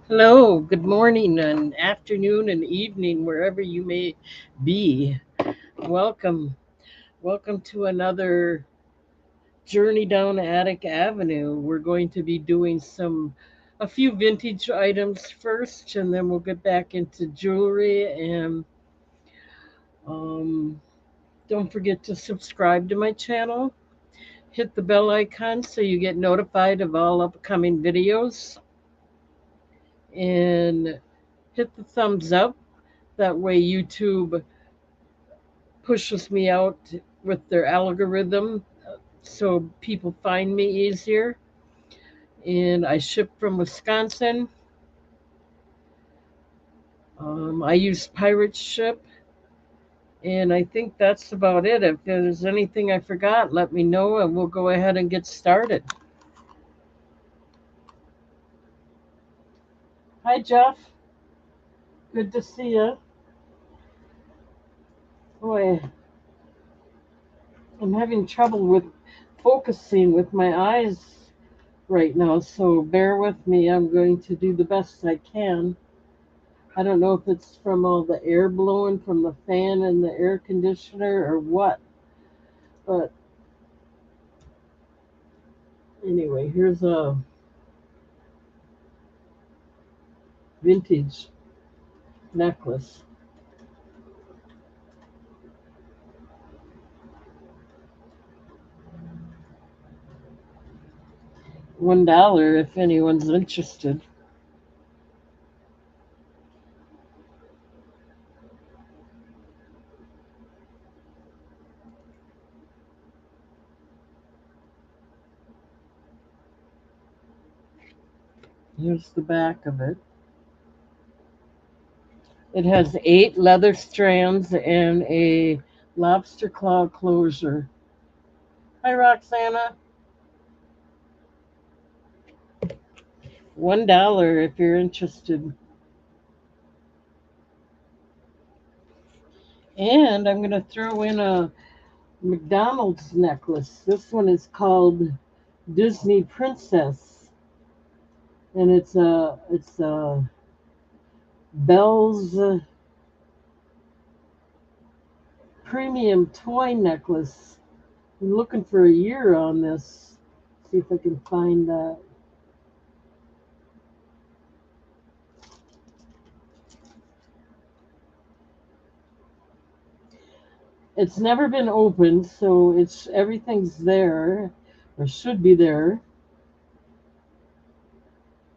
Hello, good morning and afternoon and evening, wherever you may be. Welcome. Welcome to another journey down Attic Avenue. We're going to be doing a few vintage items first, and then we'll get back into jewelry. And um, don't forget to subscribe to my channel. Hit the bell icon so you get notified of all upcoming videos. And hit the thumbs up. That way, YouTube pushes me out with their algorithm so people find me easier. And I ship from Wisconsin. I use Pirate Ship. And I think that's about it. If there's anything I forgot, let me know and we'll go ahead and get started. Hi, Jeff. Good to see you. Boy, I'm having trouble with focusing with my eyes right now, so bear with me. I'm going to do the best I can. I don't know if it's from all the air blowing from the fan and the air conditioner or what. But anyway, here's a vintage necklace. $1 if anyone's interested. Here's the back of it. It has 8 leather strands and a lobster claw closure. Hi, Roxana. $1 if you're interested. And I'm going to throw in a McDonald's necklace. This one is called Disney Princess, and it's a Bell's premium toy necklace. I'm looking for a year on this. See if I can find that. It's never been opened, so it's everything's there, or should be there.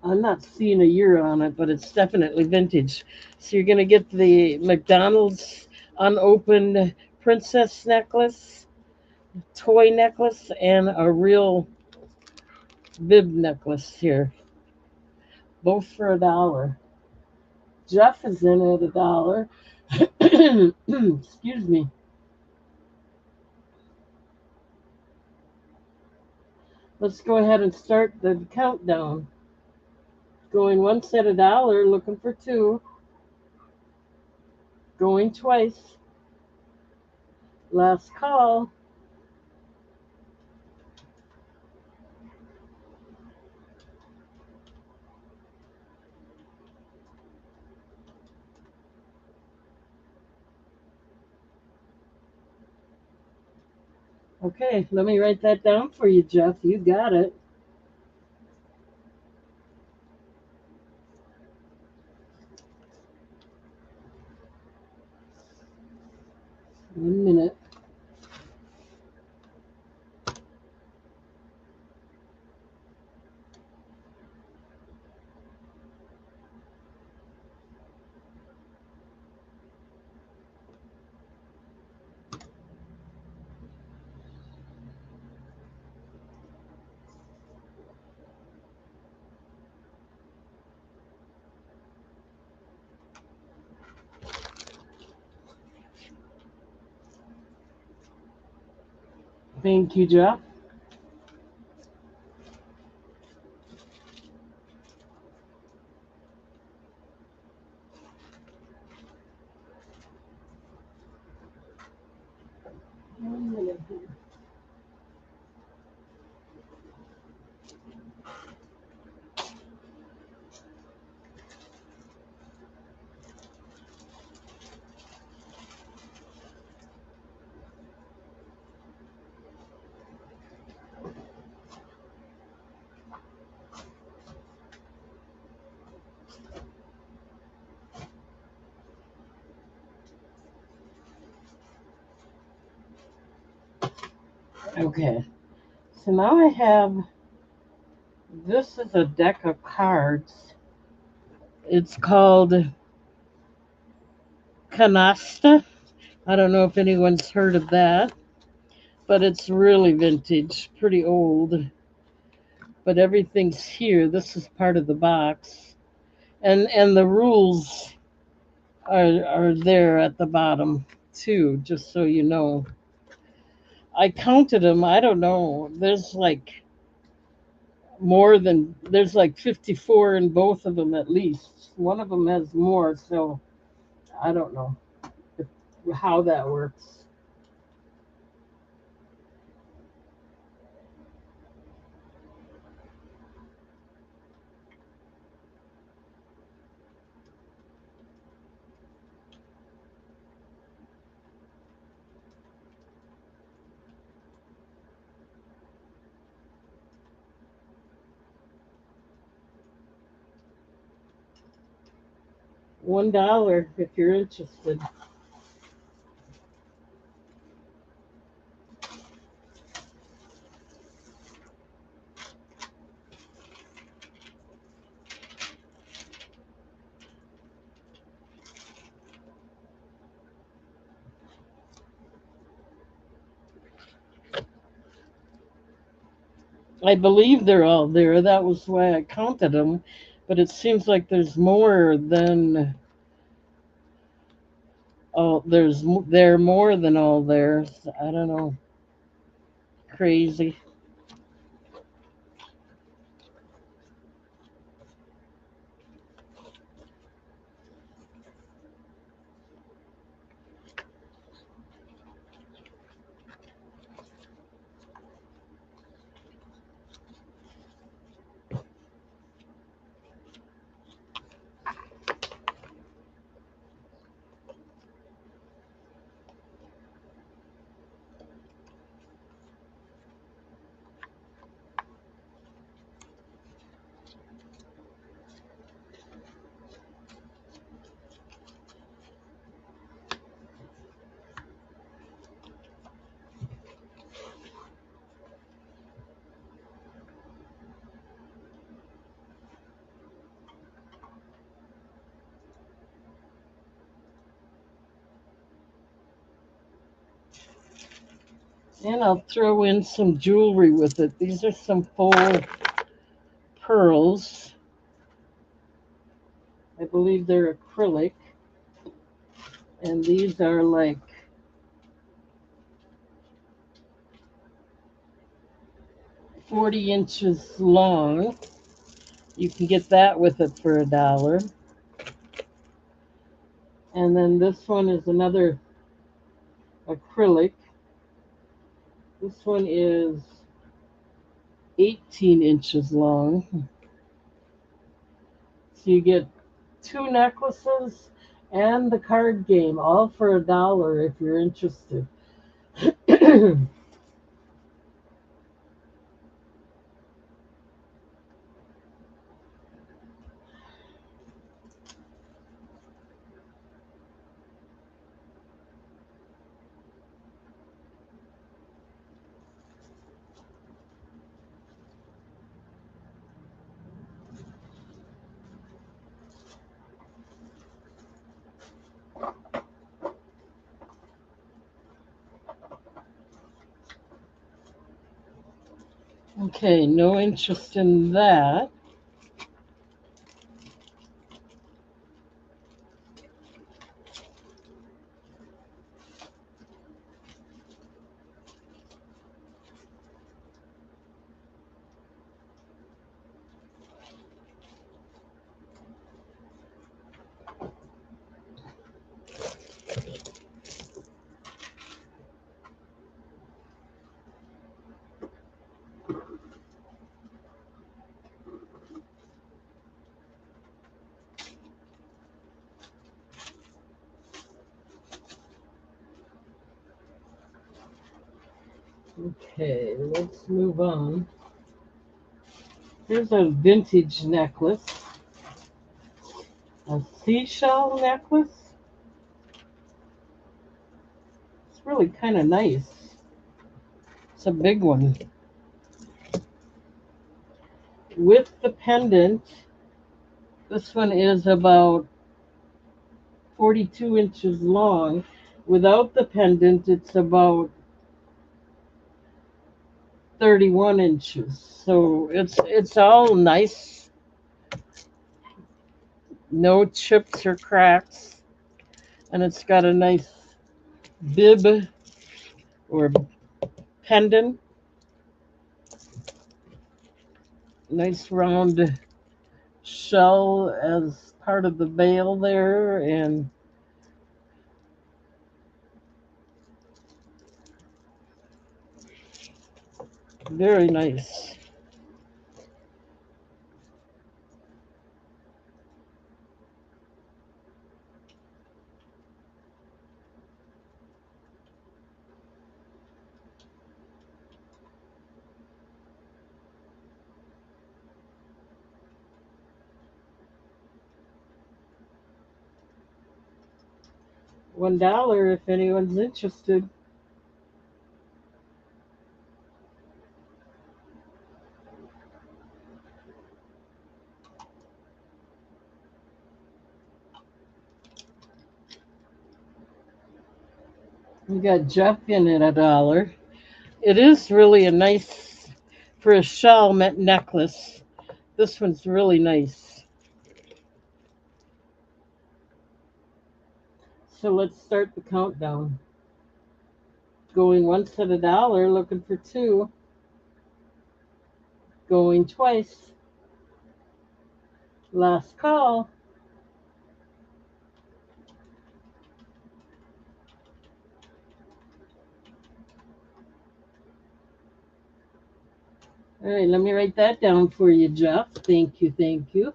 I'm not seeing a year on it, but it's definitely vintage. So you're gonna get the McDonald's unopened princess necklace, toy necklace, and a real bib necklace here, both for $1. Jeff is in at $1. Excuse me. Let's go ahead and start the countdown. Going once at $1, looking for two. Going twice. Last call. Okay, let me write that down for you, Jeff. You got it. 1 minute. Thank you, Jeff. One minute here. Okay, so now I have, this is a deck of cards. It's called Canasta. I don't know if anyone's heard of that, but it's really vintage, pretty old. But everything's here. This is part of the box, and the rules are there at the bottom too, just so you know. I counted them. I don't know. There's like 54 in both of them at least. One of them has more, so I don't know how that works. $1 if you're interested. I believe they're all there. That was why I counted them. But it seems like there's more than, oh, there are more than all there. I don't know. Crazy. And I'll throw in some jewelry with it. These are some faux pearls. I believe they're acrylic. And these are like 40 inches long. You can get that with it for $1. And then this one is another acrylic. This one is 18 inches long. So you get two necklaces and the card game, all for $1 if you're interested. Okay, no interest in that. Okay, let's move on. Here's a vintage necklace, a seashell necklace. It's really kind of nice. It's a big one. With the pendant, this one is about 42 inches long. Without the pendant, it's about 31 inches. So it's all nice, no chips or cracks, and it's got a nice bib or pendant, nice round shell as part of the veil there, and very nice. $1 if anyone's interested. We got Jeff in at $1. It is really a nice for a shell necklace. This one's really nice. So let's start the countdown. Going once at $1, looking for two. Going twice. Last call. All right, let me write that down for you, Jeff. Thank you, thank you.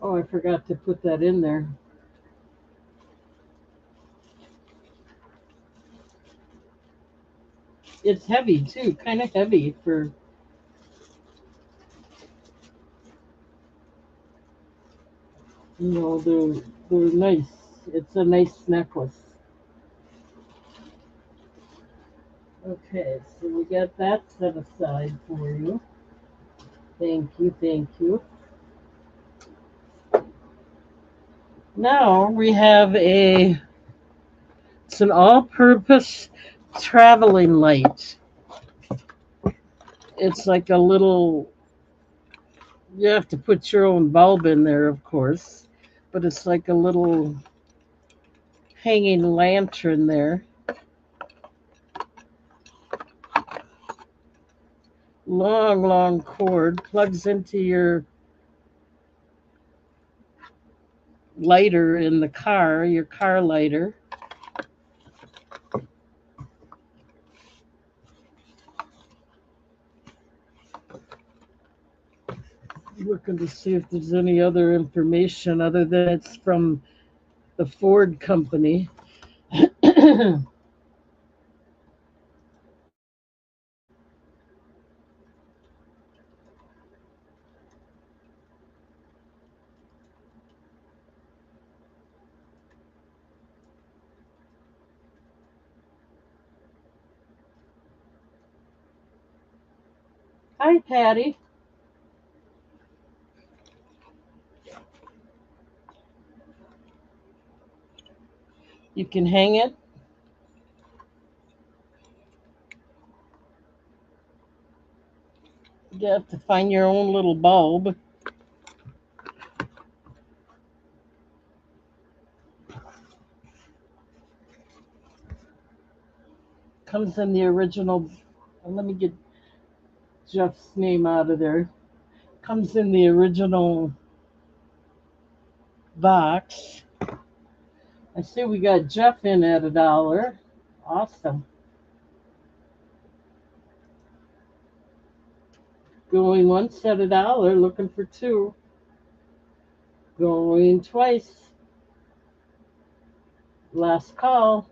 Oh, I forgot to put that in there. It's heavy too, kind of heavy for, they're nice. It's a nice necklace. Okay, so we got that set aside for you. Thank you, thank you. Now we have it's an all-purpose traveling light. It's like a little, you have to put your own bulb in there, of course, but it's like a little hanging lantern there. Long, long cord, plugs into your lighter in the car, your car lighter. Looking to see if there's any other information other than it's from the Ford company. Hi, Patty. You can hang it. You have to find your own little bulb. Comes in the original. Let me get Jeff's name out of there. Comes in the original box. I see we got Jeff in at $1. Awesome. Going once at $1, looking for two. Going twice. Last call.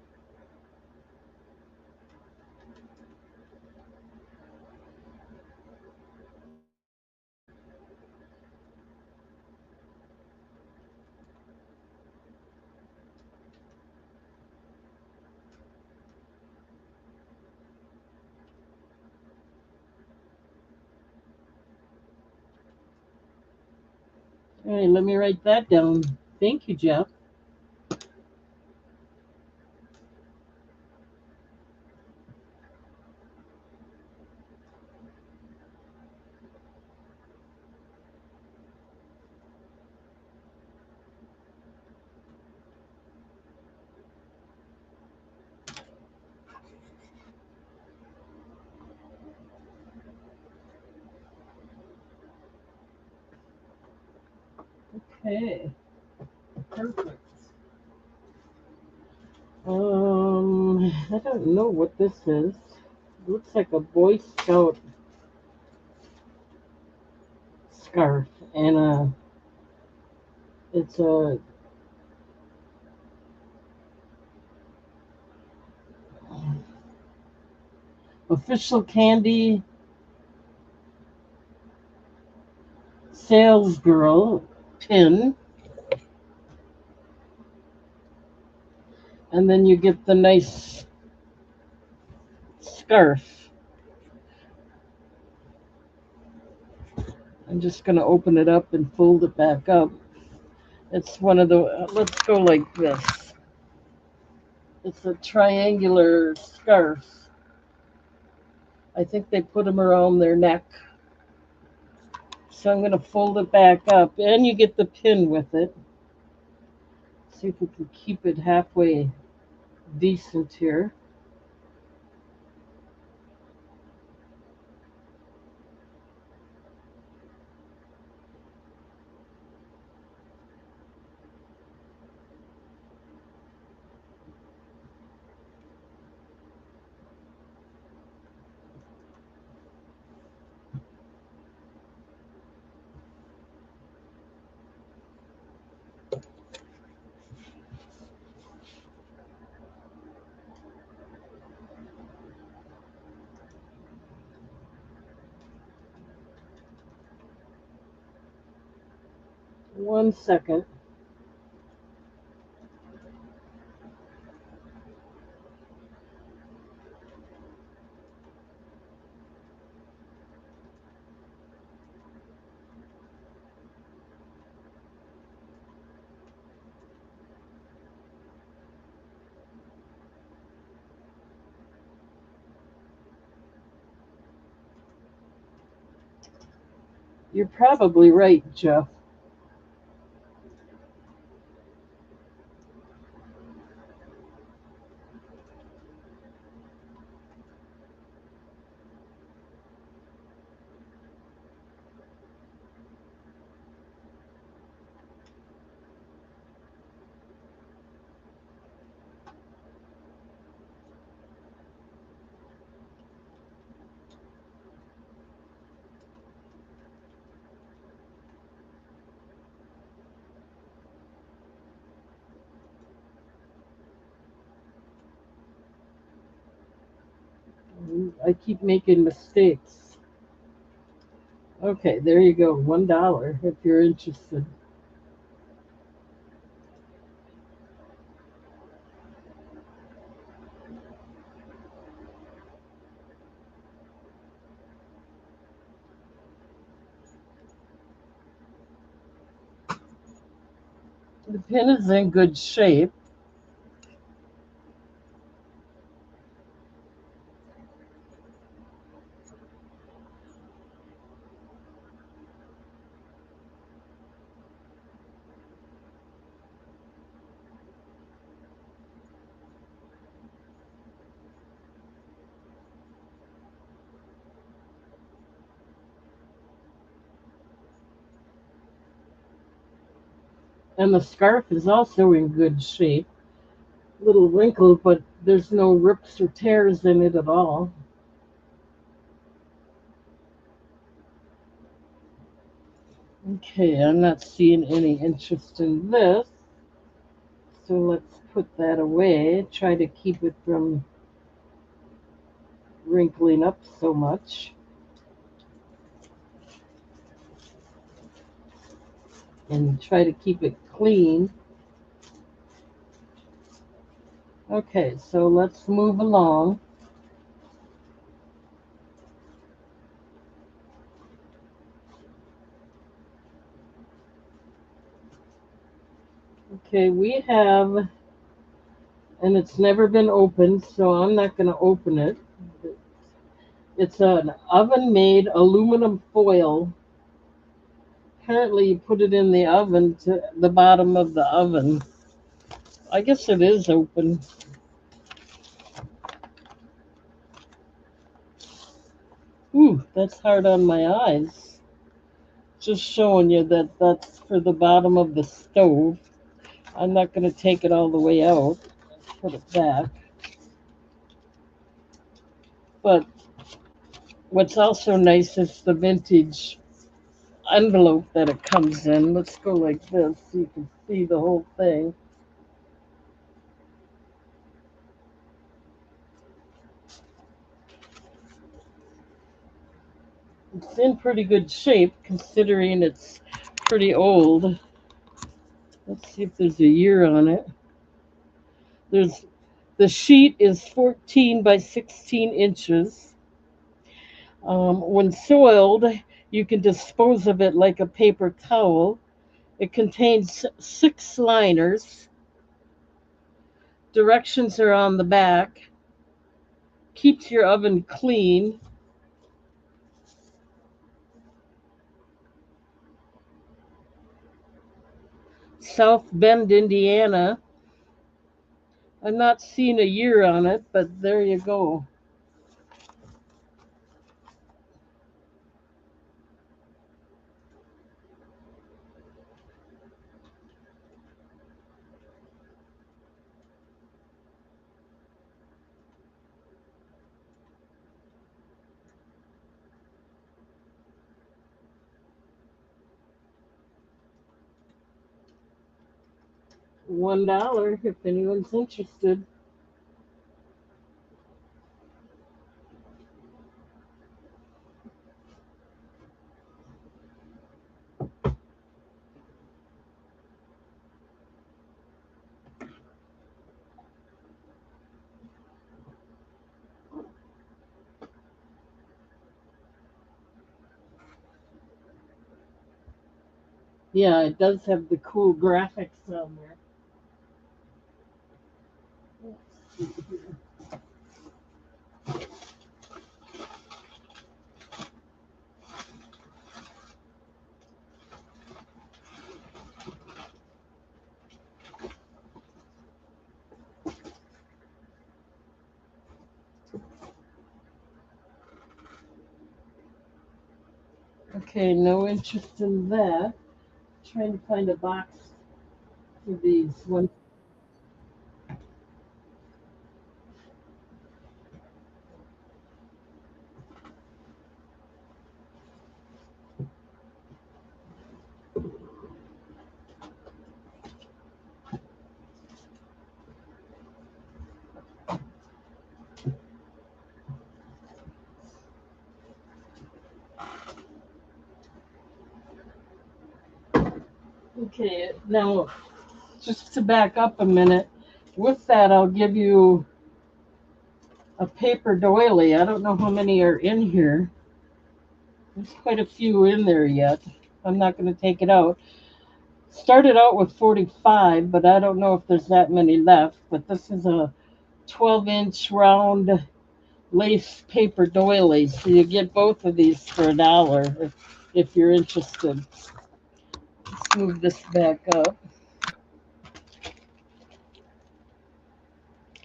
All right, let me write that down. Thank you, Jeff. Okay, perfect. I don't know what this is. Looks like a Boy Scout scarf, and it's a official candy sales girl pin, and then you get the nice scarf. I'm just going to open it up and fold it back up. It's one of the, let's go like this. It's a triangular scarf. I think they put them around their neck. So I'm going to fold it back up, and you get the pin with it. See if we can keep it halfway decent here. One second. You're probably right, Jeff. I keep making mistakes. Okay, there you go. $1 if you're interested. The pin is in good shape. And the scarf is also in good shape. Little wrinkled, but there's no rips or tears in it at all. Okay, I'm not seeing any interest in this. So let's put that away. Try to keep it from wrinkling up so much. And try to keep it clean. Okay, so let's move along. Okay, we have, and it's never been opened, so I'm not going to open it. It's an oven made aluminum foil. Apparently, you put it in the oven to the bottom of the oven. I guess it is open. Ooh, that's hard on my eyes. Just showing you that that's for the bottom of the stove. I'm not going to take it all the way out. Put it back. But what's also nice is the vintage envelope that it comes in. Let's go like this so you can see the whole thing. It's in pretty good shape considering it's pretty old. Let's see if there's a year on it. There's the sheet is 14 by 16 inches. When soiled, you can dispose of it like a paper towel. It contains 6 liners. Directions are on the back. Keeps your oven clean. South Bend, Indiana. I'm not seeing a year on it, but there you go. $1 if anyone's interested. Yeah, it does have the cool graphics on there. Okay, no interest in that. Trying to find a box for these. One. Okay, now just to back up a minute, with that I'll give you a paper doily. I don't know how many are in here. There's quite a few in there yet. I'm not going to take it out. Started out with 45, but I don't know if there's that many left. But this is a 12-inch round lace paper doily. So you get both of these for $1 if you're interested. Let's move this back up.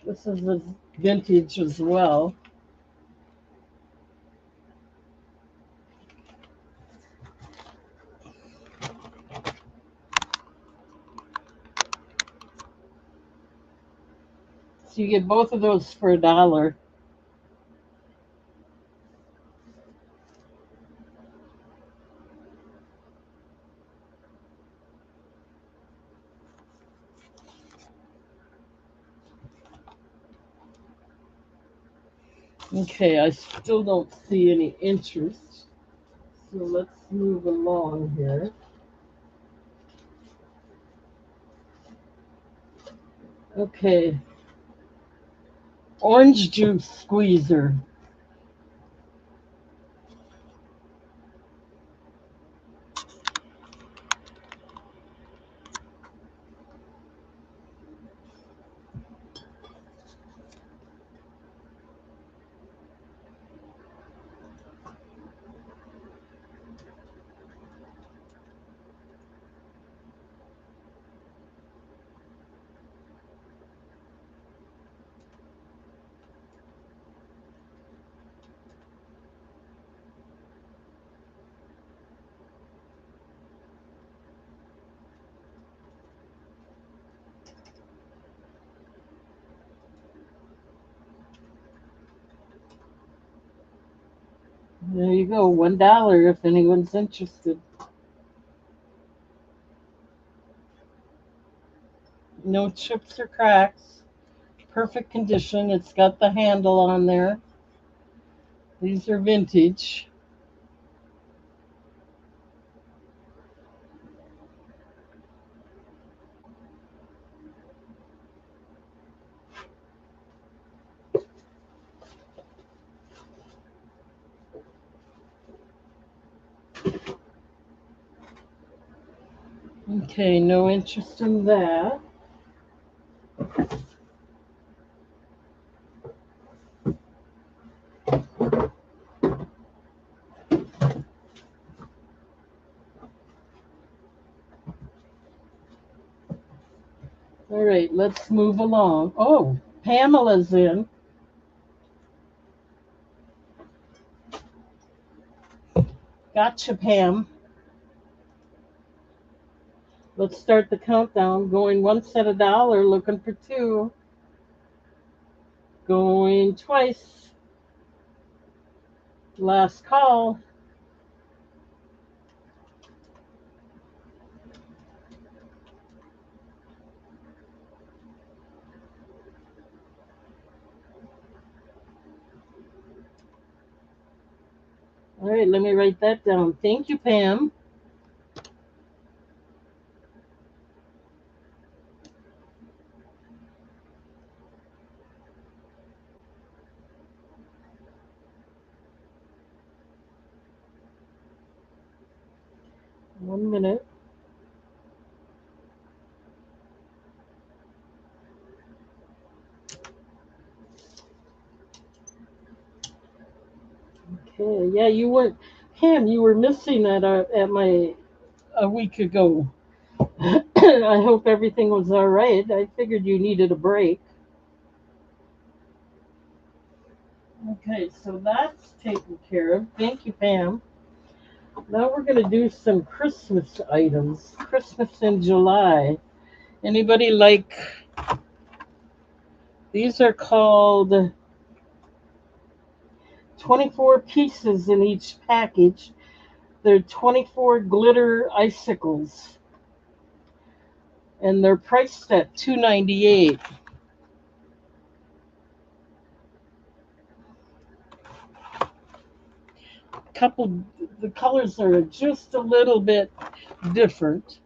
This is a vintage as well. So you get both of those for $1. Okay, I still don't see any interest. So let's move along here. Okay, orange juice squeezer. There you go, $1 if anyone's interested. No chips or cracks. Perfect condition. It's got the handle on there. These are vintage. Okay, no interest in that. All right, let's move along. Oh, Pamela's in. Gotcha, Pam. Let's start the countdown. Going once at $1, looking for two. Going twice. Last call. All right, let me write that down. Thank you, Pam. One minute. Okay, yeah, you weren't, Pam, you were missing at my a week ago. I hope everything was all right. I figured you needed a break. Okay, so that's taken care of. Thank you, Pam. Now we're going to do some Christmas items. Christmas in July. Anybody like these are called 24 pieces in each package. They're 24 glitter icicles and they're priced at $2.98. Couple the colors are just a little bit different.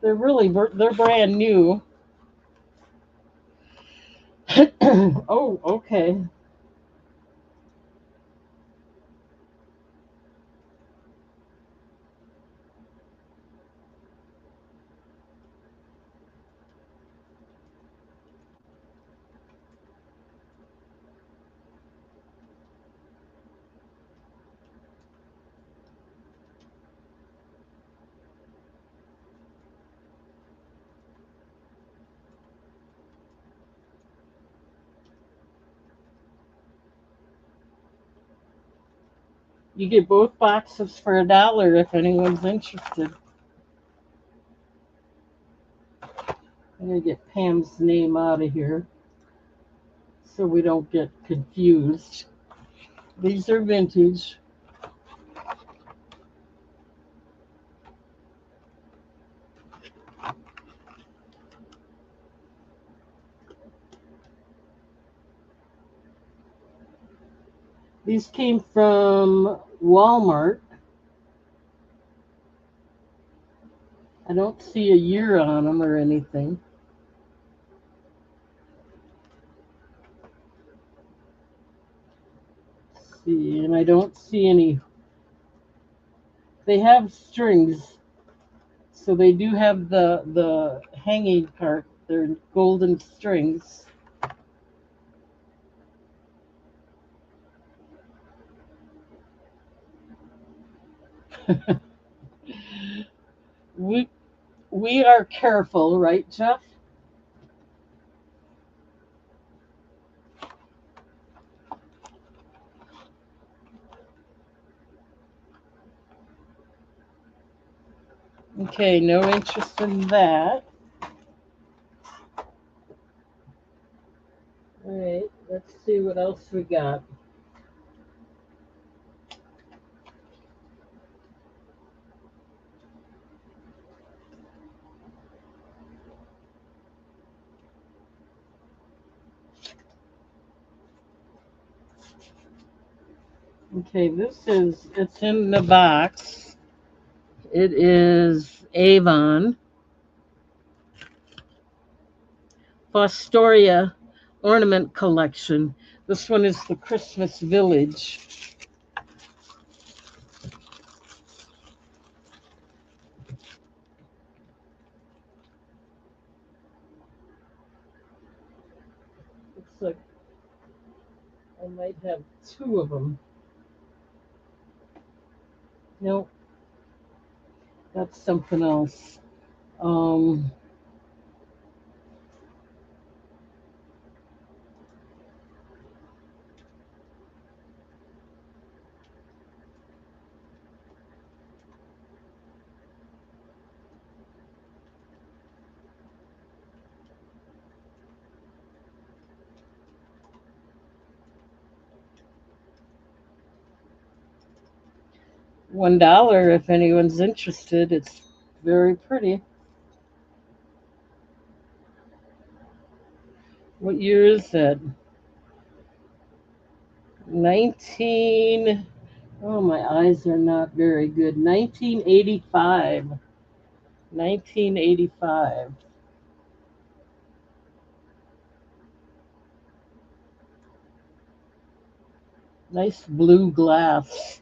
They're brand new. Oh, okay. You get both boxes for $1 if anyone's interested. I'm gonna get Pam's name out of here so we don't get confused. These are vintage. These came from Walmart. I don't see a year on them or anything. Let's see, and I don't see any. They have strings, so they do have the hanging part. They're golden strings. we we are careful, right, Jeff? Okay, no interest in that. All right, let's see what else we got. Okay, it's in the box. It is Avon Fostoria Ornament Collection. This one is the Christmas Village. Looks like I might have two of them. Nope, that's something else. Um, $1 if anyone's interested. It's very pretty. What year is that? 19. Oh, my eyes are not very good. 1985. 1985. Nice blue glass.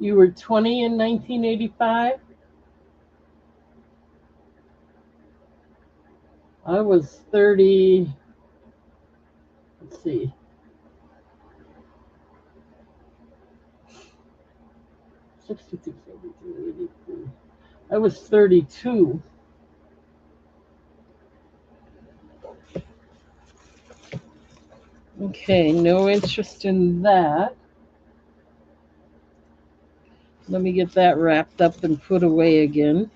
You were 20 in 1985? I was 30. Let's see. 66, 72, 83. I was 32. Okay, no interest in that. Let me get that wrapped up and put away again.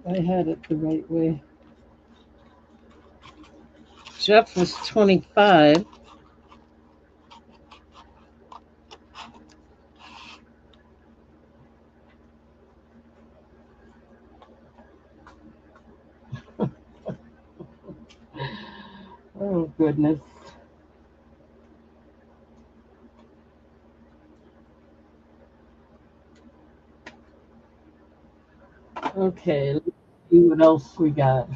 I had it the right way. Jeff was 25. Oh, goodness. Okay, let's see what else we got.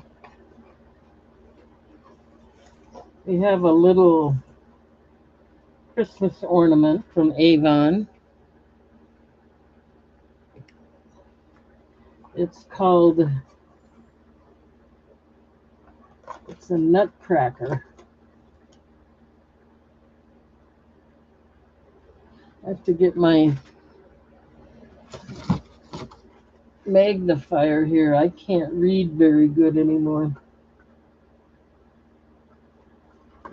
We have a little Christmas ornament from Avon. It's called, it's a nutcracker. I have to get my magnifier here. I can't read very good anymore.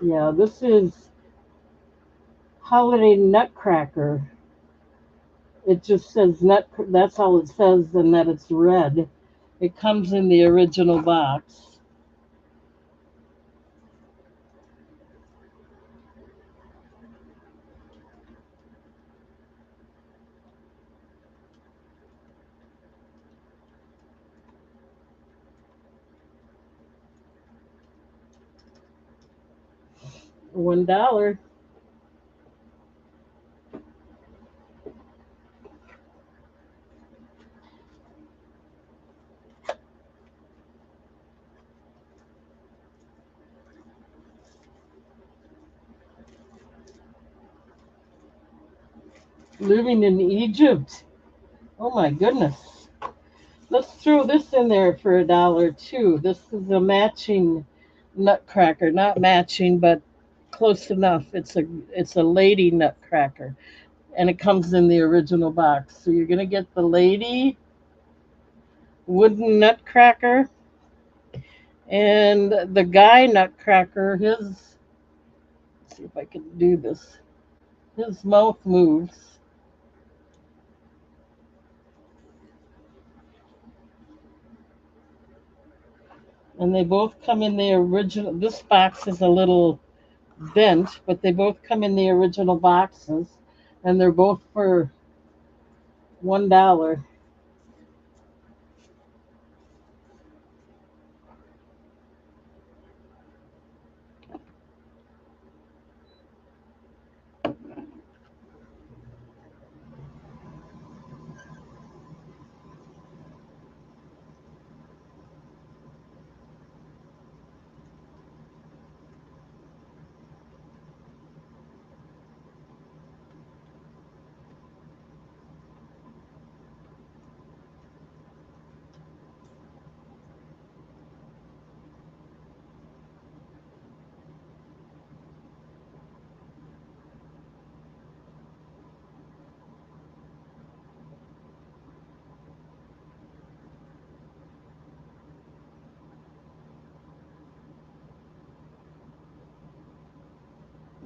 Yeah, this is holiday nutcracker. It just says nut. That's all it says, and that it's red. It comes in the original box. $1. Living in Egypt. Oh my goodness. Let's throw this in there for $1 too. This is a matching nutcracker. Not matching, but close enough. It's a lady nutcracker. And it comes in the original box. So you're gonna get the lady wooden nutcracker and the guy nutcracker. His, let's see if I can do this. His mouth moves. And they both come in the original. This box is a little bent, but they both come in the original boxes, and they're both for $1.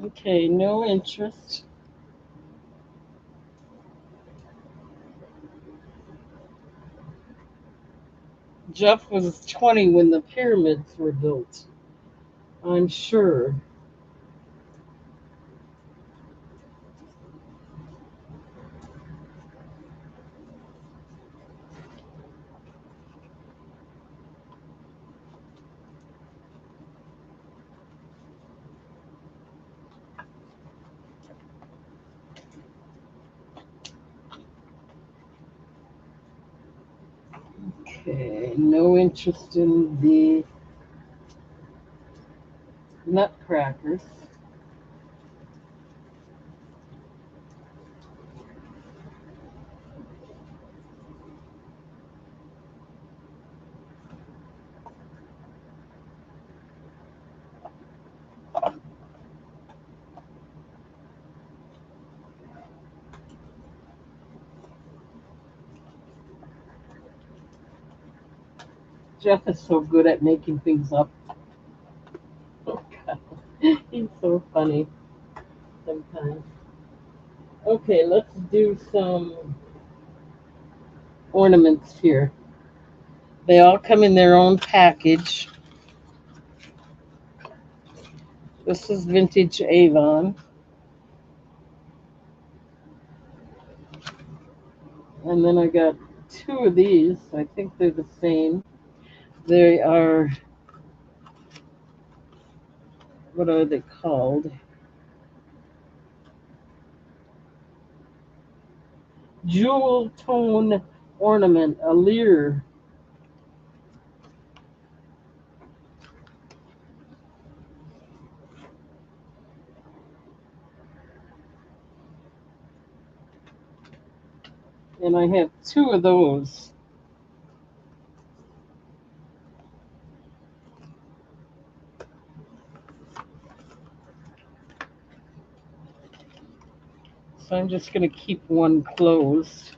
Okay, no interest. Jeff was 20 when the pyramids were built, I'm sure. Okay, no interest in the nutcrackers. Jeff is so good at making things up. Oh, God. He's so funny sometimes. Okay, let's do some ornaments here. They all come in their own package. This is vintage Avon. And then I got two of these. I think they're the same. They are, what are they called? Jewel tone ornament, a leer. And I have two of those. So I'm just going to keep one closed.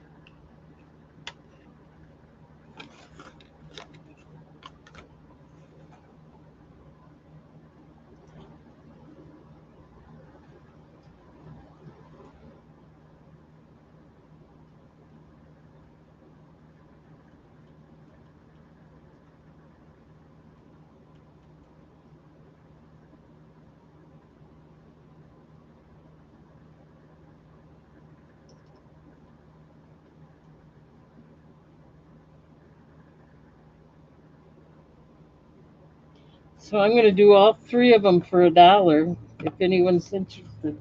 So I'm going to do all three of them for $1 if anyone's interested.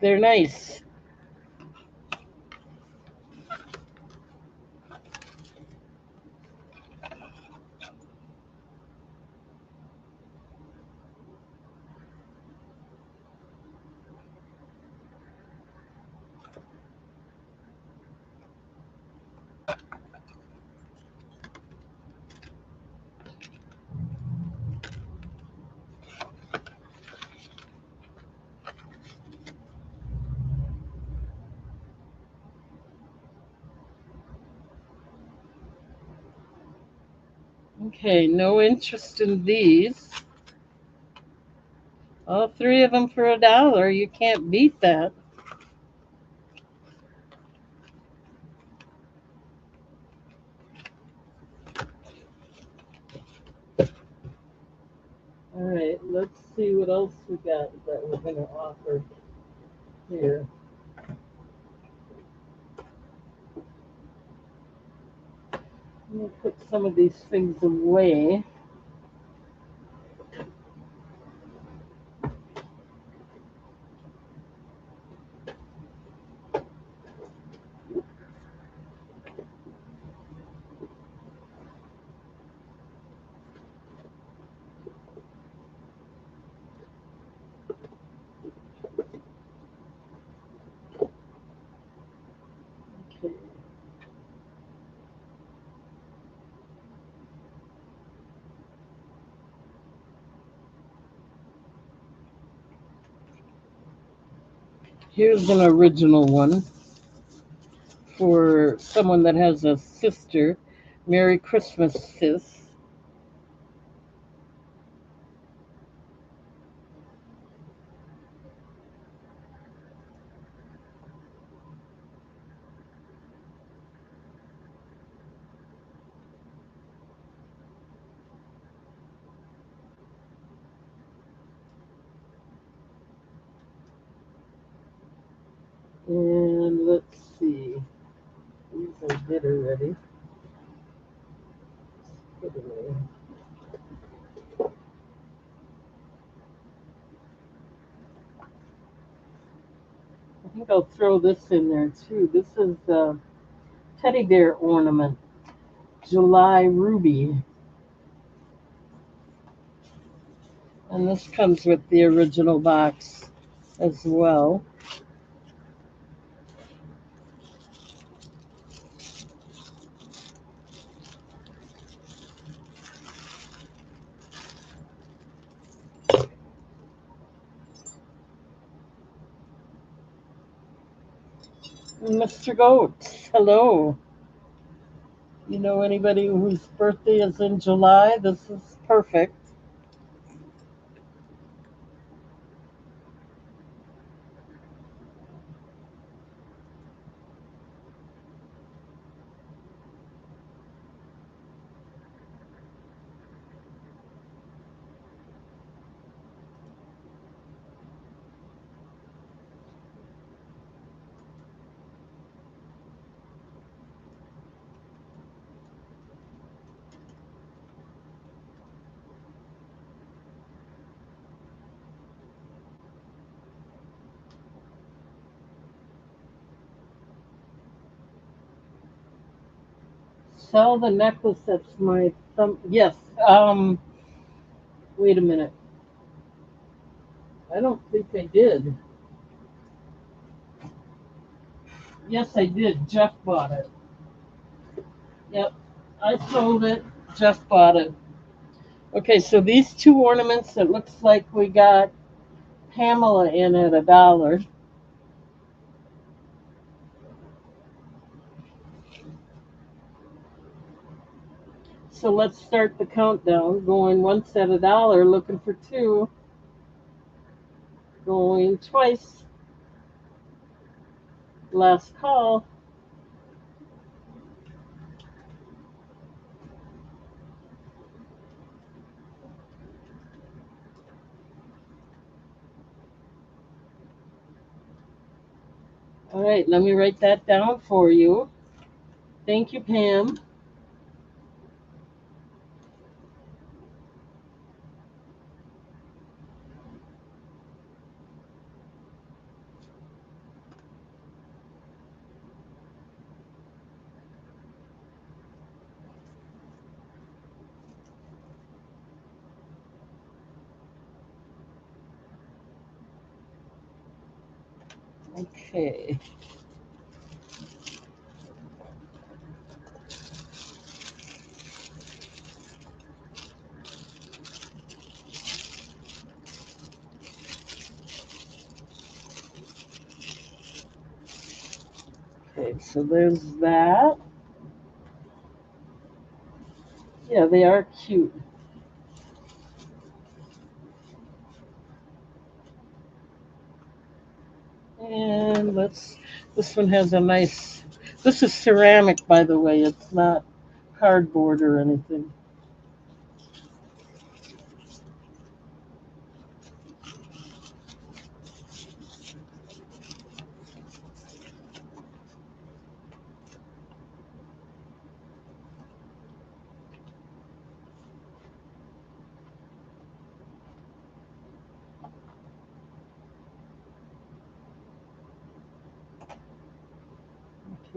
They're nice. Okay, no interest in these. All three of them for $1. You can't beat that. All right, let's see what else we got that we're going to offer here. Let me put some of these things away. Okay. Here's an original one for someone that has a sister. Merry Christmas, sis. And let's see. These I did already. Put away. I think I'll throw this in there too. This is a teddy bear ornament, July Ruby. And this comes with the original box as well. Mr. Goat, hello. You know anybody whose birthday is in July? This is perfect. Sell the necklace. That's my thumb. Yes. Wait a minute. I don't think I did. Yes, I did. Jeff bought it. Yep. I sold it. Jeff bought it. Okay, so these two ornaments, it looks like we got Pamela in at $1. So let's start the countdown. Going once at $1, looking for two. Going twice. Last call. All right, let me write that down for you. Thank you, Pam. Okay. Okay, so there's that. Yeah, they are cute. And this one has a nice, this is ceramic, by the way. It's not cardboard or anything.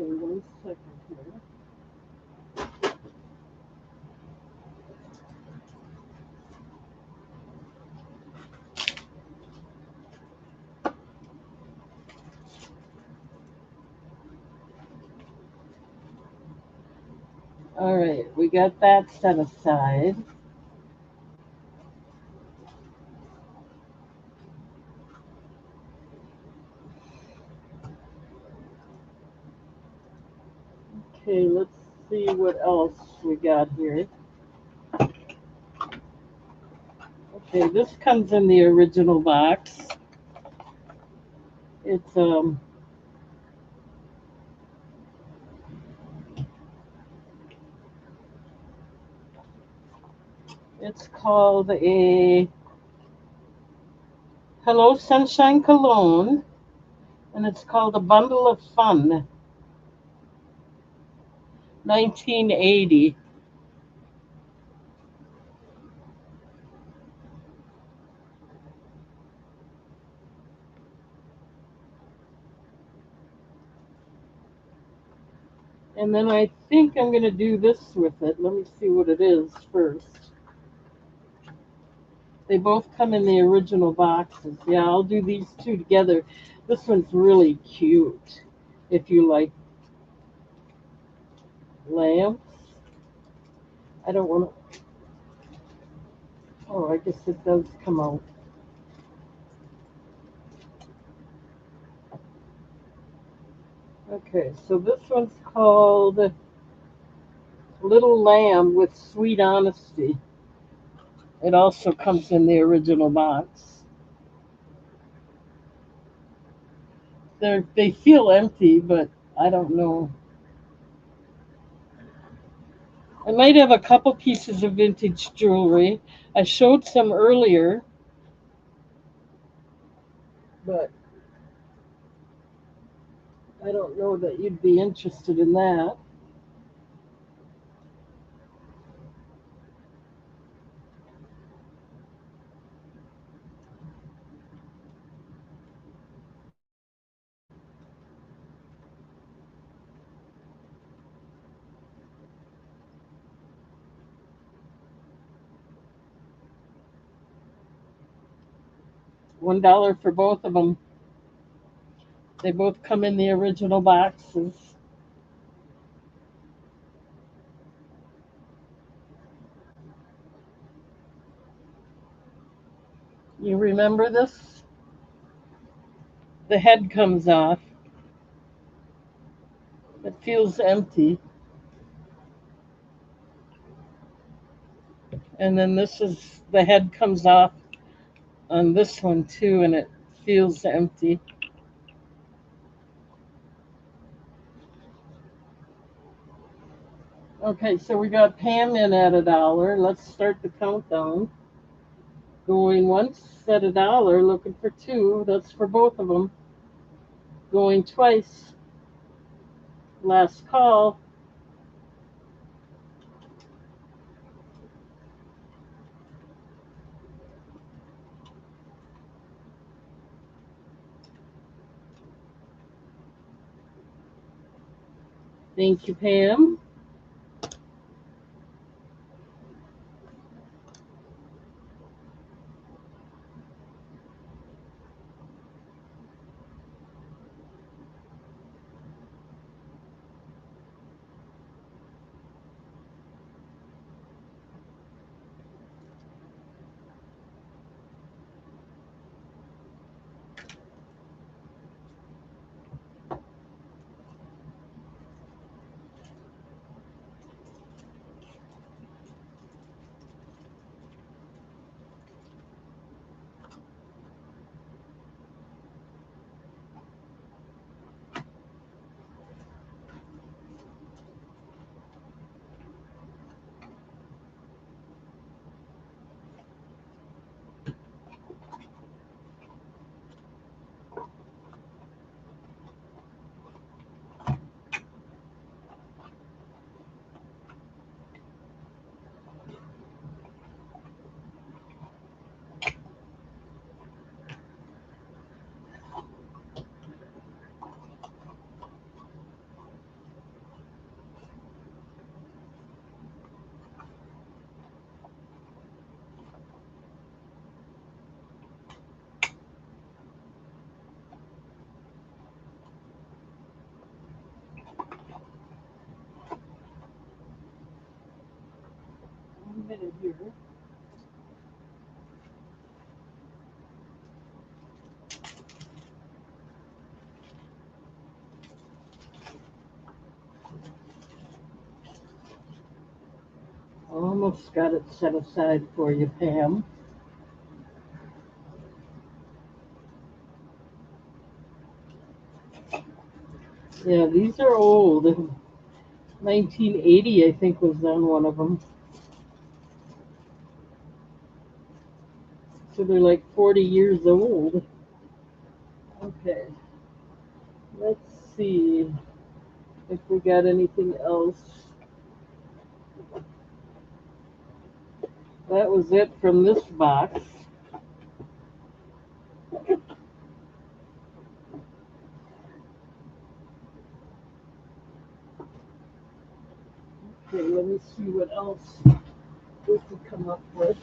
Okay, 1 second here. All right, we got that set aside. Okay, let's see what else we got here. Okay, this comes in the original box. It's it's called a Hello Sunshine Cologne, and it's called a Bundle of Fun, 1980. And then I think I'm going to do this with it. Let me see what it is first. They both come in the original boxes. Yeah, I'll do these two together. This one's really cute. If you like lamps, I don't want to. Oh, I guess it does come out. Okay, so this one's called Little Lamb with Sweet Honesty. It also comes in the original box. They feel empty, but I don't know. I might have a couple pieces of vintage jewelry. I showed some earlier, but I don't know that you'd be interested in that. $1 for both of them. They both come in the original boxes. You remember this? The head comes off. It feels empty. And then this is the head comes off on this one too, and it feels empty. Okay, so we got Pam in at $1. Let's start the countdown. Going once at $1, looking for two. That's for both of them. Going twice. Last call. Thank you, Pam. One minute here. Almost got it set aside for you, Pam. Yeah, these are old. 1980, I think, was on one of them. So they're like 40 years old. Okay, let's see if we got anything else. That was it from this box. Okay, let me see what else we can come up with.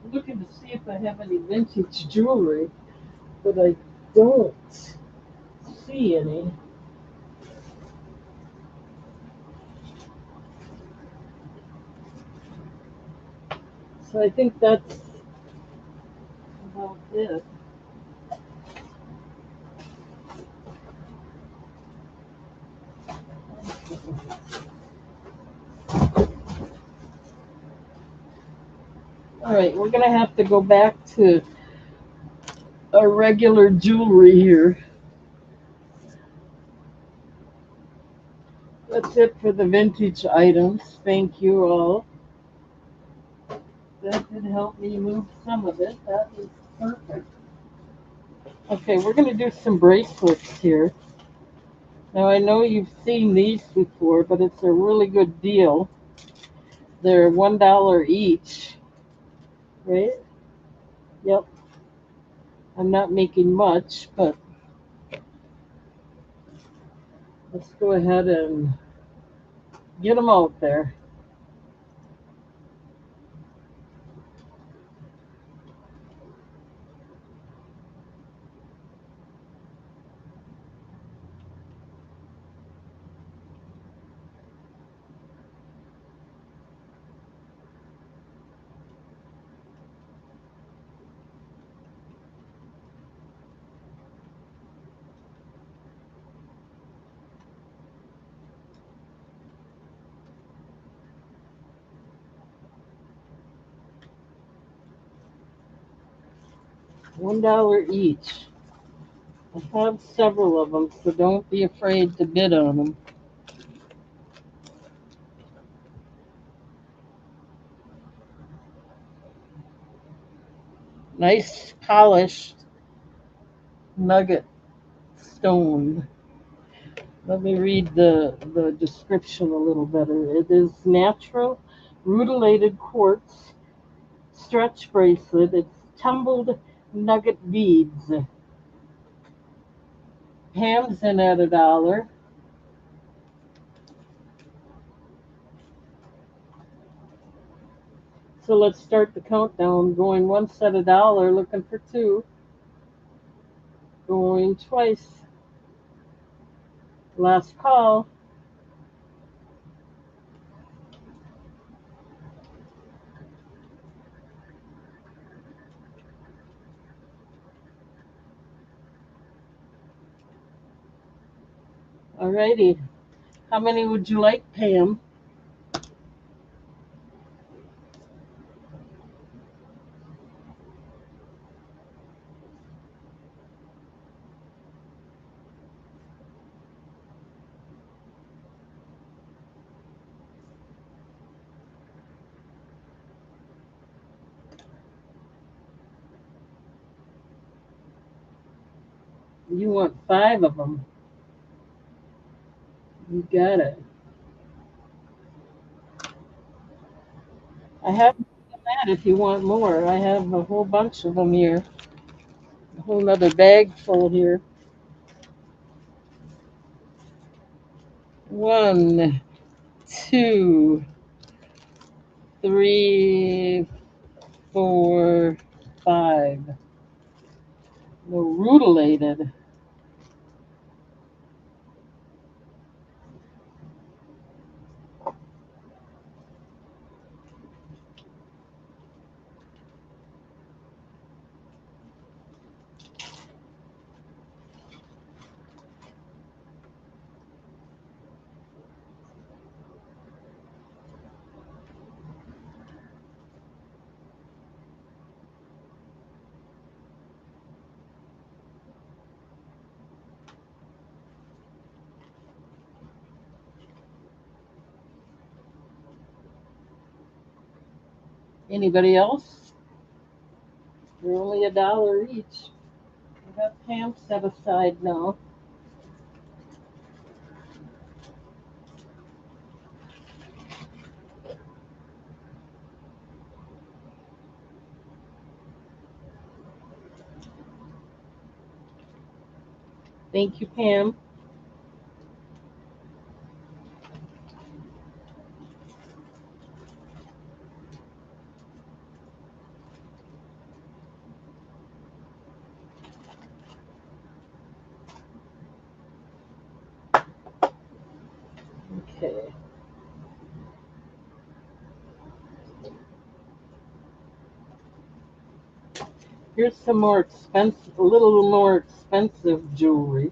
I'm looking to see if I have any vintage jewelry, but I don't see any. So I think that's about it. All right, we're gonna have to go back to our regular jewelry here. That's it for the vintage items. Thank you all. That did help me move some of it. That is perfect. Okay, we're gonna do some bracelets here. Now I know you've seen these before, but it's a really good deal. They're $1 each, right? Yep. I'm not making much, but Let's go ahead and get them out there. $1 each. I have several of them, so don't be afraid to bid on them. Nice polished nugget stone. Let me read the description a little better. It is natural, rutilated quartz stretch bracelet. It's tumbled nugget beads. Pam's in at $1. So let's start the countdown. Going once at $1, looking for two. Going twice. Last call. Alrighty. How many would you like, Pam? You want 5 of them. You got it. I have that if you want more. I have a whole bunch of them here. A whole other bag full here. 1, 2, 3, 4, 5. No rutilated. Anybody else? They're only $1 each. I got Pam set aside now. Thank you, Pam. Okay. Here's some more expensive, a little more expensive jewelry.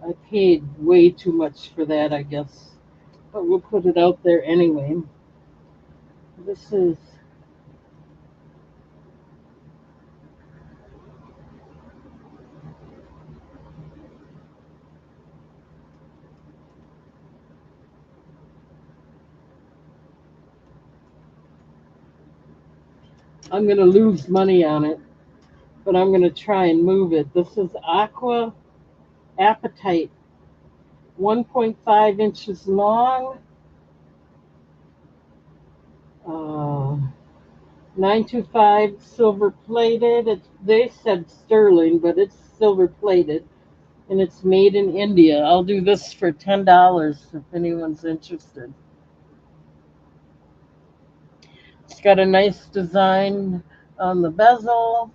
I paid way too much for that, I guess. But we'll put it out there anyway. This is, I'm going to lose money on it, but I'm going to try and move it. This is Aqua Apatite, 1.5 inches long. Uh, 925 silver plated. They said sterling, but it's silver plated and it's made in India. I'll do this for $10 if anyone's interested. It's got a nice design on the bezel.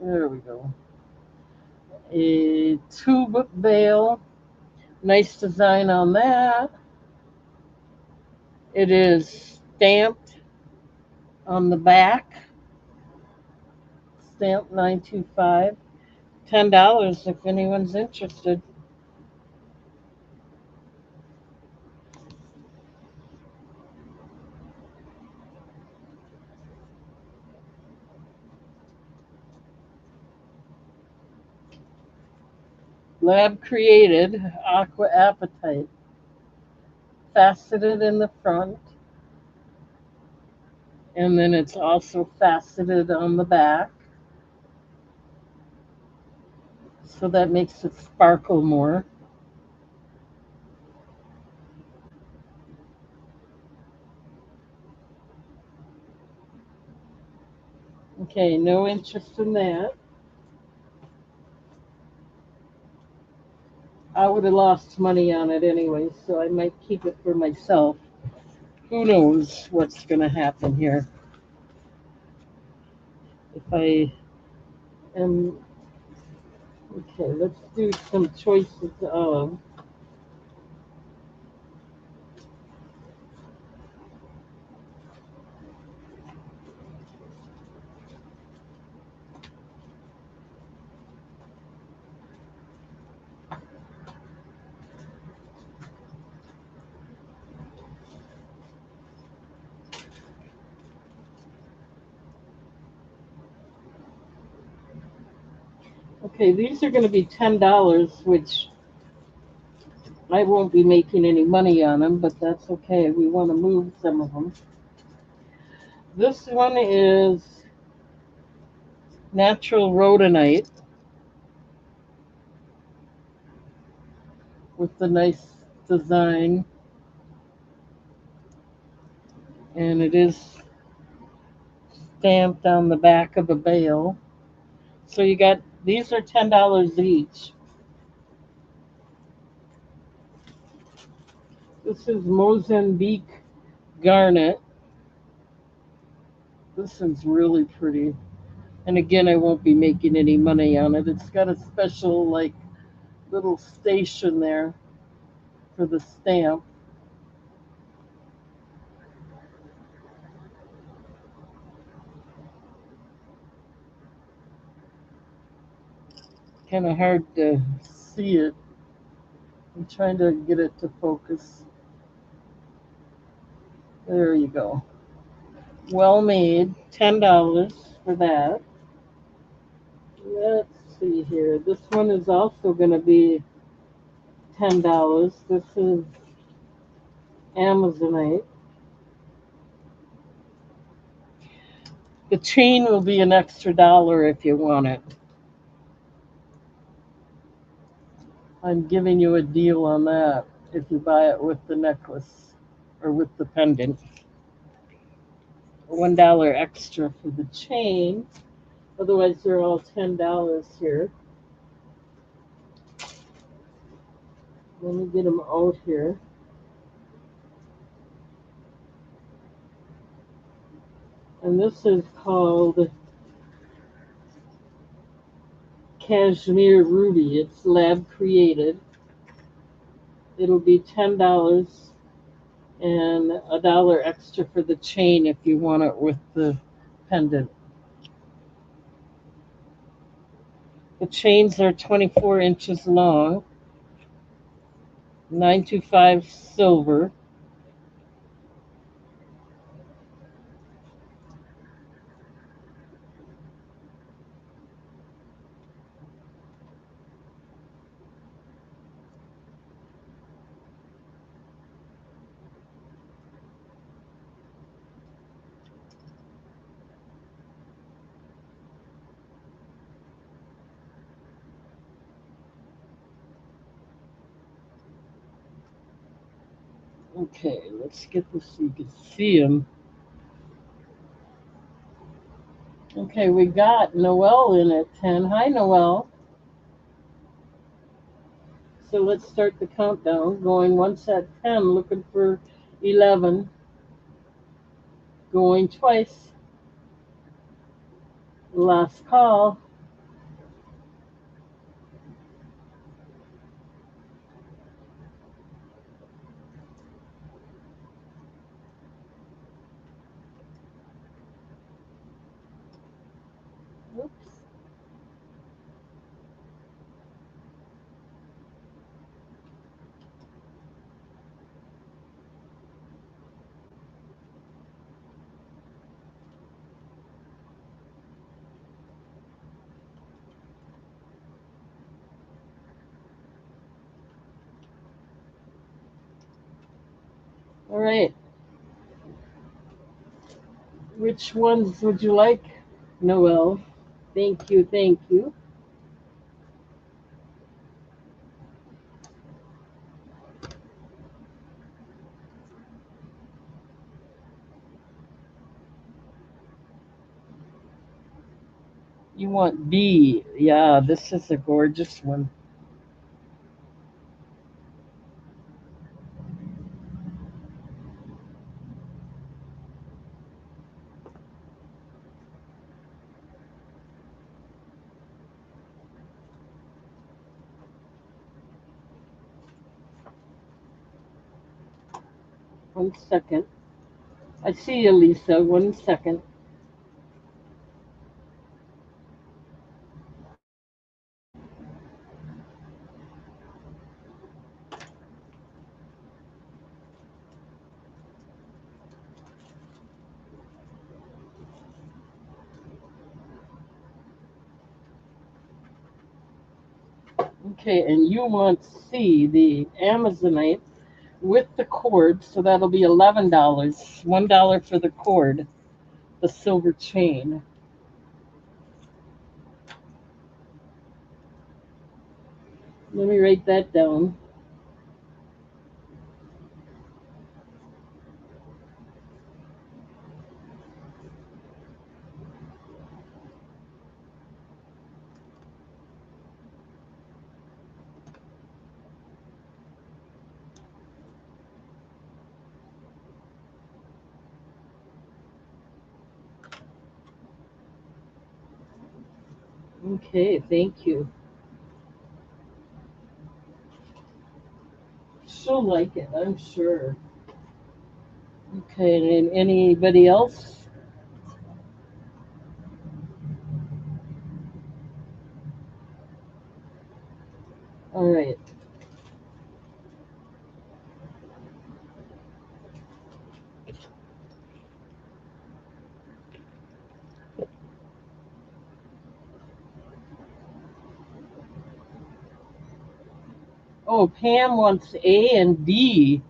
There we go. A tube veil. Nice design on that. It is stamped on the back. Stamp 925. $10 if anyone's interested. Lab created aqua apatite. Faceted in the front. And then it's also faceted on the back. So that makes it sparkle more. Okay, no interest in that. I would have lost money on it anyway, so I might keep it for myself. Who knows what's going to happen here? If I am. Okay, let's do some choices of. Okay, these are going to be $10, which I won't be making any money on them, but that's okay. We want to move some of them. This one is natural rhodonite with the nice design, and it is stamped on the back of a bale. So you got these are $10 each. This is Mozambique garnet. This one's really pretty. And again, I won't be making any money on it. It's got a special like little station there for the stamp. Kind of hard to see it. I'm trying to get it to focus. There you go. Well made. $10 for that. Let's see here. This one is also going to be $10. This is Amazonite. The chain will be an extra dollar if you want it. I'm giving you a deal on that if you buy it with the necklace or with the pendant. $1 extra for the chain. Otherwise, they're all $10 here. Let me get them out here. And this is called Cashmere Ruby. It's lab created. It'll be $10 and $1 extra for the chain if you want it with the pendant. The chains are 24 inches long, 925 silver. Okay, let's get this so you can see them. Okay, we got Noelle in at 10. Hi, Noelle. So let's start the countdown. Going once at 10, looking for 11. Going twice. Last call. Oops. All right. Which ones would you like, Noelle? Thank you, thank you. You want B. Yeah, this is a gorgeous one. One second. I see you, Lisa. One second. Okay, and you want C, the Amazonite with the cord, so that'll be $11. $1 for the cord, the silver chain. Let me write that down. Okay, thank you. She'll like it, I'm sure. Okay, and anybody else? All right. Oh, Pam wants A and D.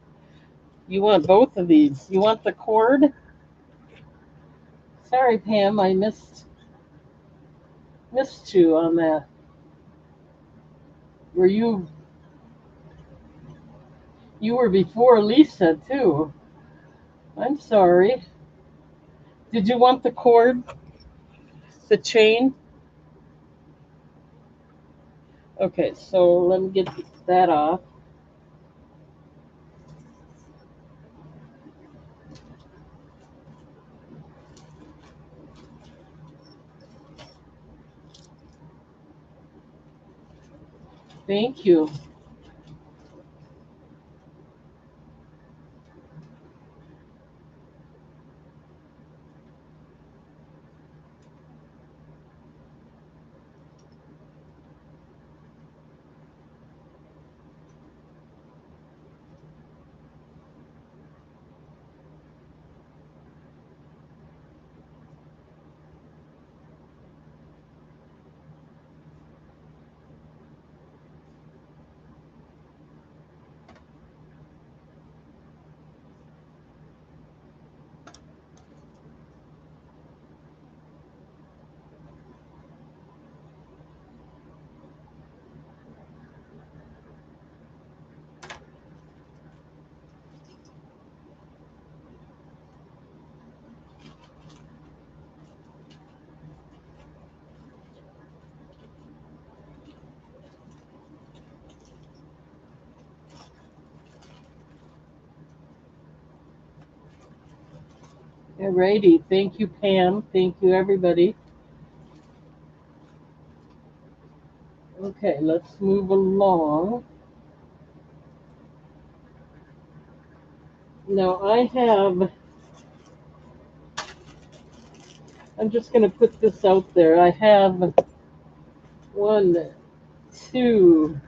You want both of these. You want the cord? Sorry, Pam, I missed you on that. Were you were before Lisa too? I'm sorry. Did you want the cord, the chain? Okay, so let me get that off. Thank you. Alrighty, thank you, Pam. Thank you, everybody. Okay, let's move along. Now I'm just going to put this out there. I have one, two,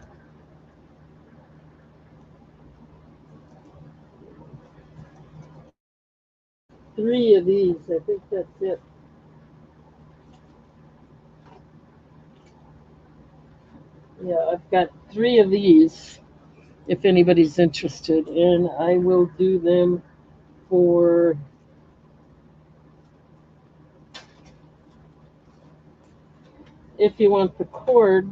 three of these. I think that's it. Yeah, I've got three of these if anybody's interested, and I will do them for, if you want the cord,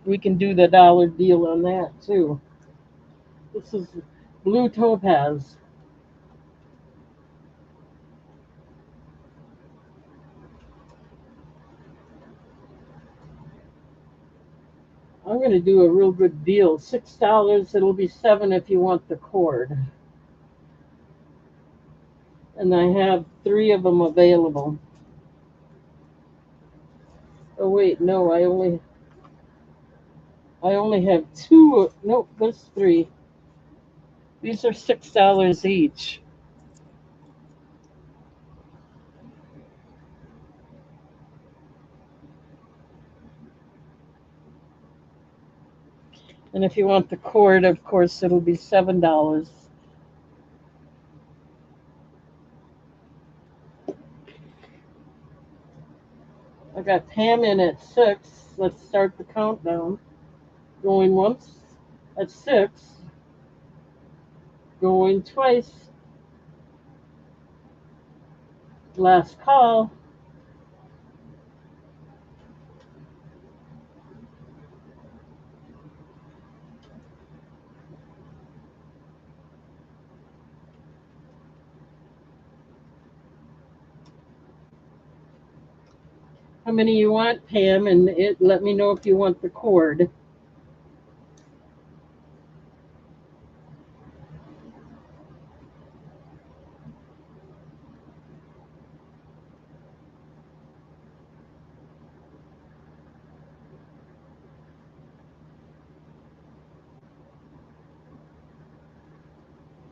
we can do the dollar deal on that too. This is blue topaz. I'm going to do a real good deal. $6. It'll be 7 if you want the cord. And I have three of them available. Oh wait, no, I only have two. Nope, there's three. These are $6 each. And if you want the cord, of course, it'll be $7. I got Pam in at 6. Let's start the countdown. Going once at 6. Going twice. Last call. How many you want, Pam? And let me know if you want the cord.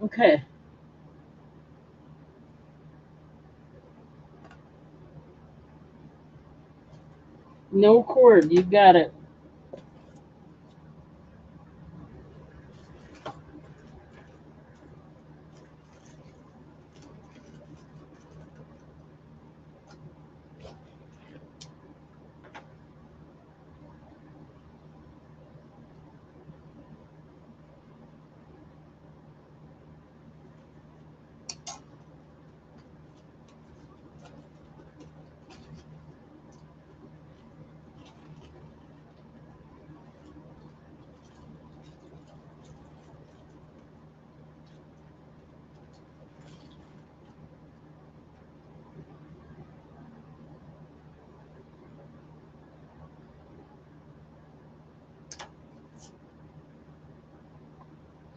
Okay. No cord. You got it.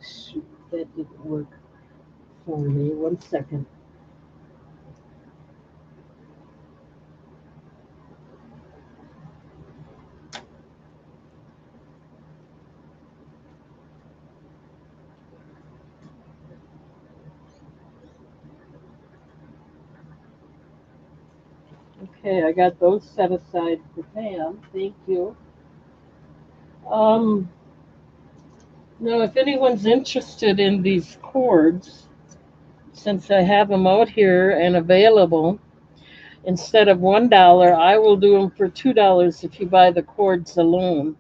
Shoot, that didn't work for me. 1 second. Okay, I got those set aside for Pam. Thank you. Um, Now, if anyone's interested in these cords, since I have them out here and available, instead of $1, I will do them for $2 if you buy the cords alone.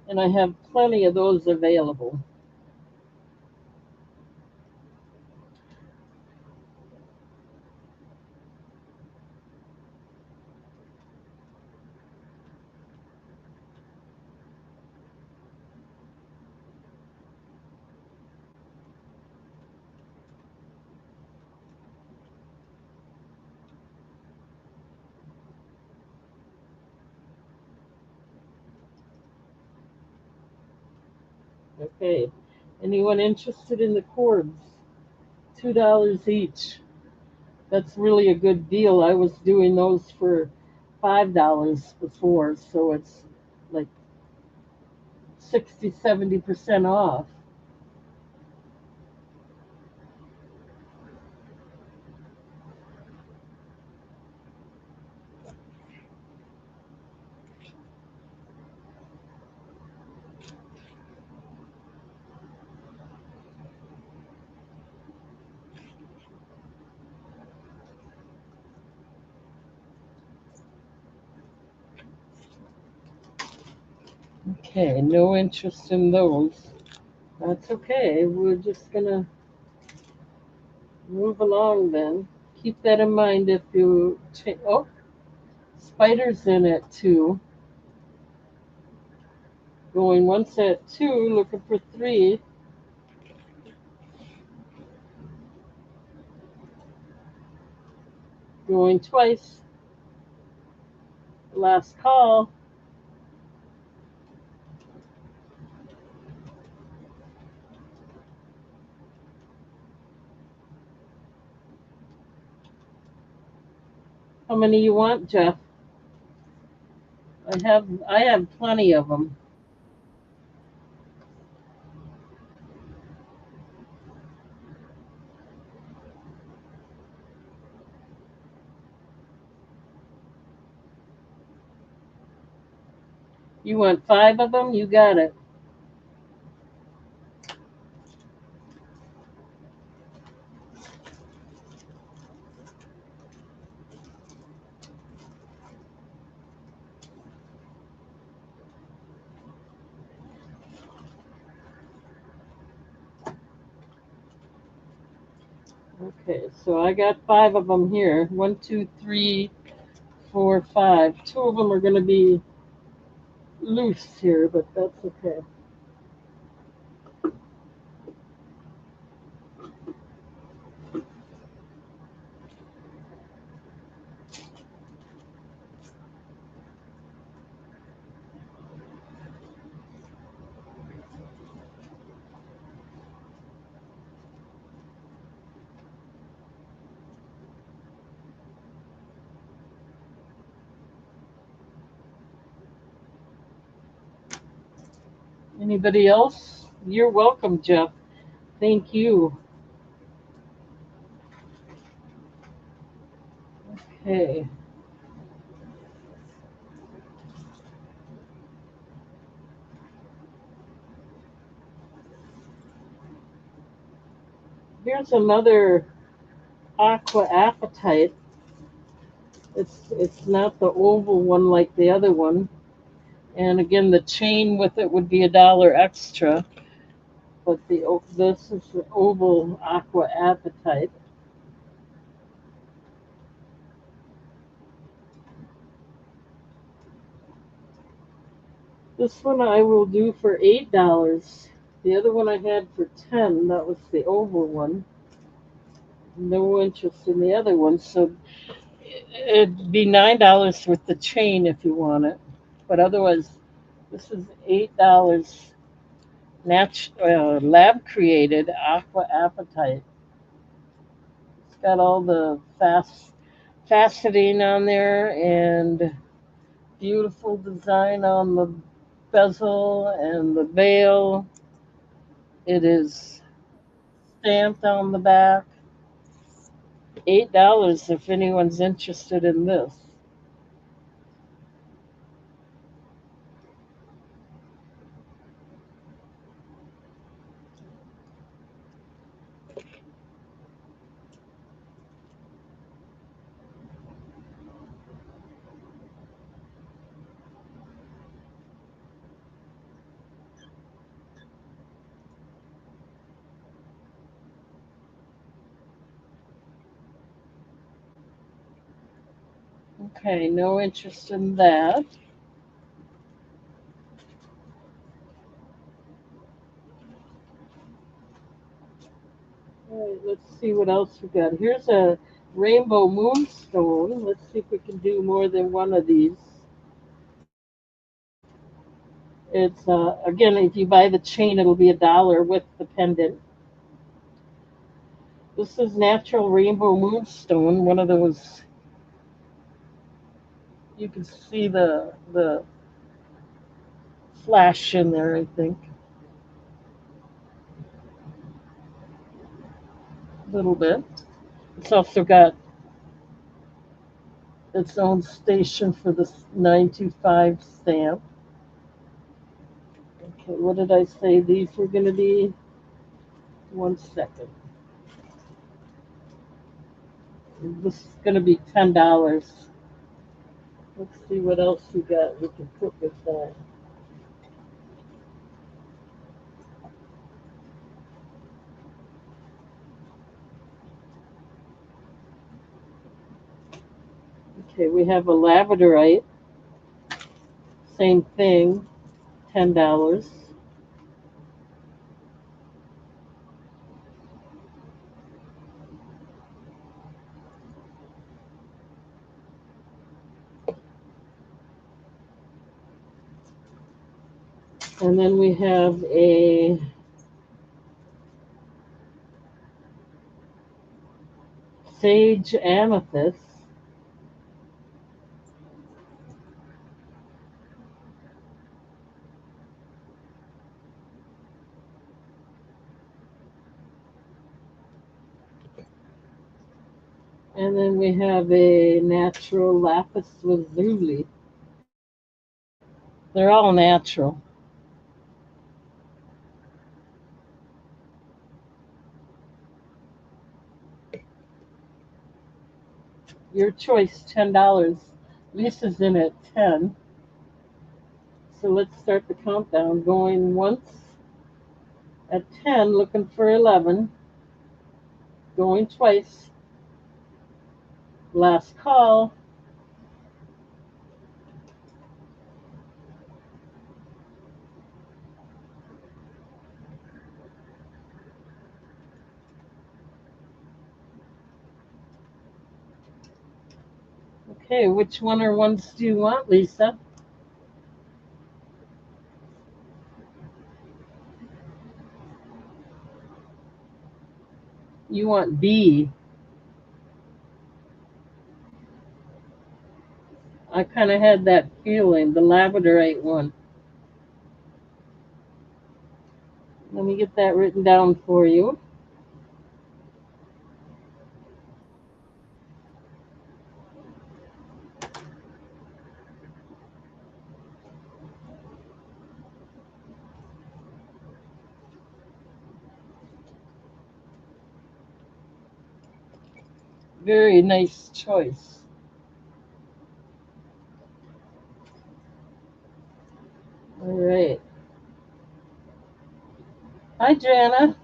And I have plenty of those available. Okay. Anyone interested in the cords? $2 each. That's really a good deal. I was doing those for $5 before, so it's like 60, 70% off. Okay, no interest in those. That's okay. We're just gonna move along then. Keep that in mind if you oh, spiders in it too. Going once at 2, looking for 3. Going twice. Last call. How many you want, Jeff? I have plenty of them. You want 5 of them? You got it. Okay, so I got 5 of them here. 1, 2, 3, 4, 5. 2 of them are going to be loose here, but that's okay. Anybody else? You're welcome, Jeff. Thank you. Okay. Here's another aqua apatite. It's not the oval one like the other one. And again, the chain with it would be $1 extra. But this is the oval aqua apatite. This one I will do for $8. The other one I had for 10. That was the oval one. No interest in the other one, so it'd be $9 with the chain if you want it. But otherwise, this is $8. Lab created aqua apatite. It's got all the faceting on there and beautiful design on the bezel and the veil. It is stamped on the back. $8 if anyone's interested in this. Okay, no interest in that. All right, let's see what else we got. Here's a rainbow moonstone. Let's see if we can do more than one of these. It's again, if you buy the chain, it'll be $1 with the pendant. This is natural rainbow moonstone. One of those. You can see the flash in there. I think a little bit. It's also got its own station for the 925 stamp. Okay, what did I say these were going to be? 1 second. This is going to be $10. Let's see what else we got we can put with that. Okay, we have a labradorite. Same thing, $10. And then we have a sage amethyst. And then we have a natural lapis lazuli. They're all natural. Your choice, $10. Lisa's in at 10. So let's start the countdown. Going once at 10, looking for 11. Going twice. Last call. Okay, which one or ones do you want, Lisa? You want B. I kind of had that feeling, the labradorite one. Let me get that written down for you. Very nice choice. All right. Hi, Jana.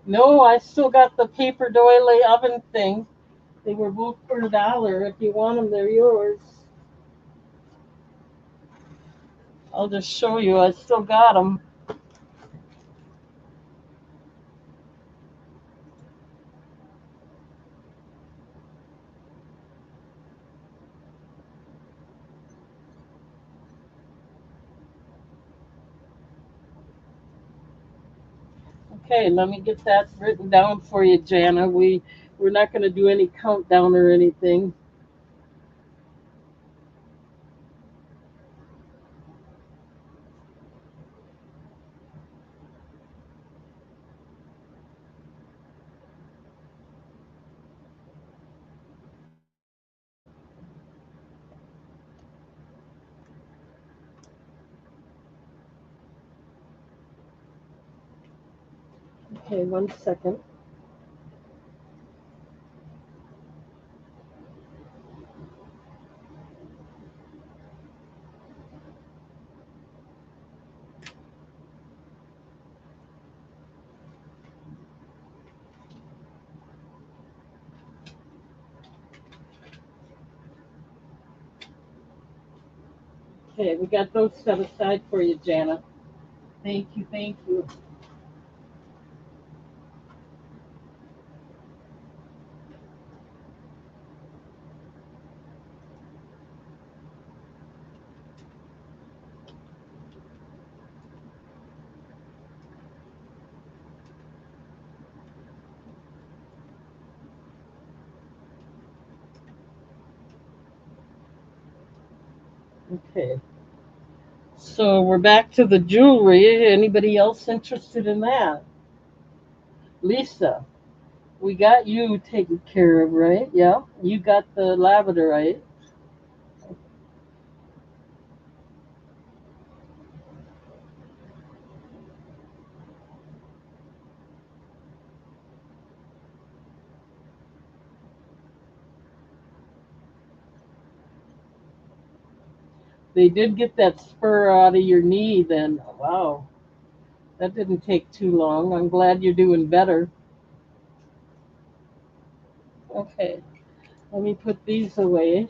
No, I still got the paper doily oven thing. They were both for $1. If you want them, they're yours. I'll just show you. I still got them. Okay, let me get that written down for you, Jana. We're not going to do any countdown or anything. Okay, 1 second. Okay, we got those set aside for you, Jana. Thank you, thank you. Okay. So we're back to the jewelry. Anybody else interested in that? Lisa, we got you taken care of, right? Yeah. You got the labradorite. They did get that spur out of your knee then. Wow. That didn't take too long. I'm glad you're doing better. Okay. Let me put these away.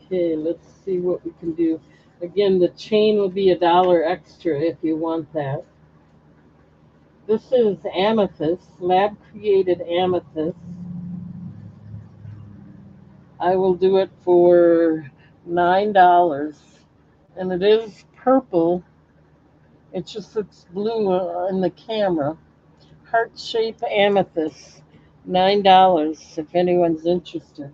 Okay, let's see what we can do. Again, the chain will be $1 extra if you want that. This is amethyst, lab created amethyst. I will do it for $9. And it is purple. It just looks blue in the camera. Heart shaped amethyst, $9 if anyone's interested.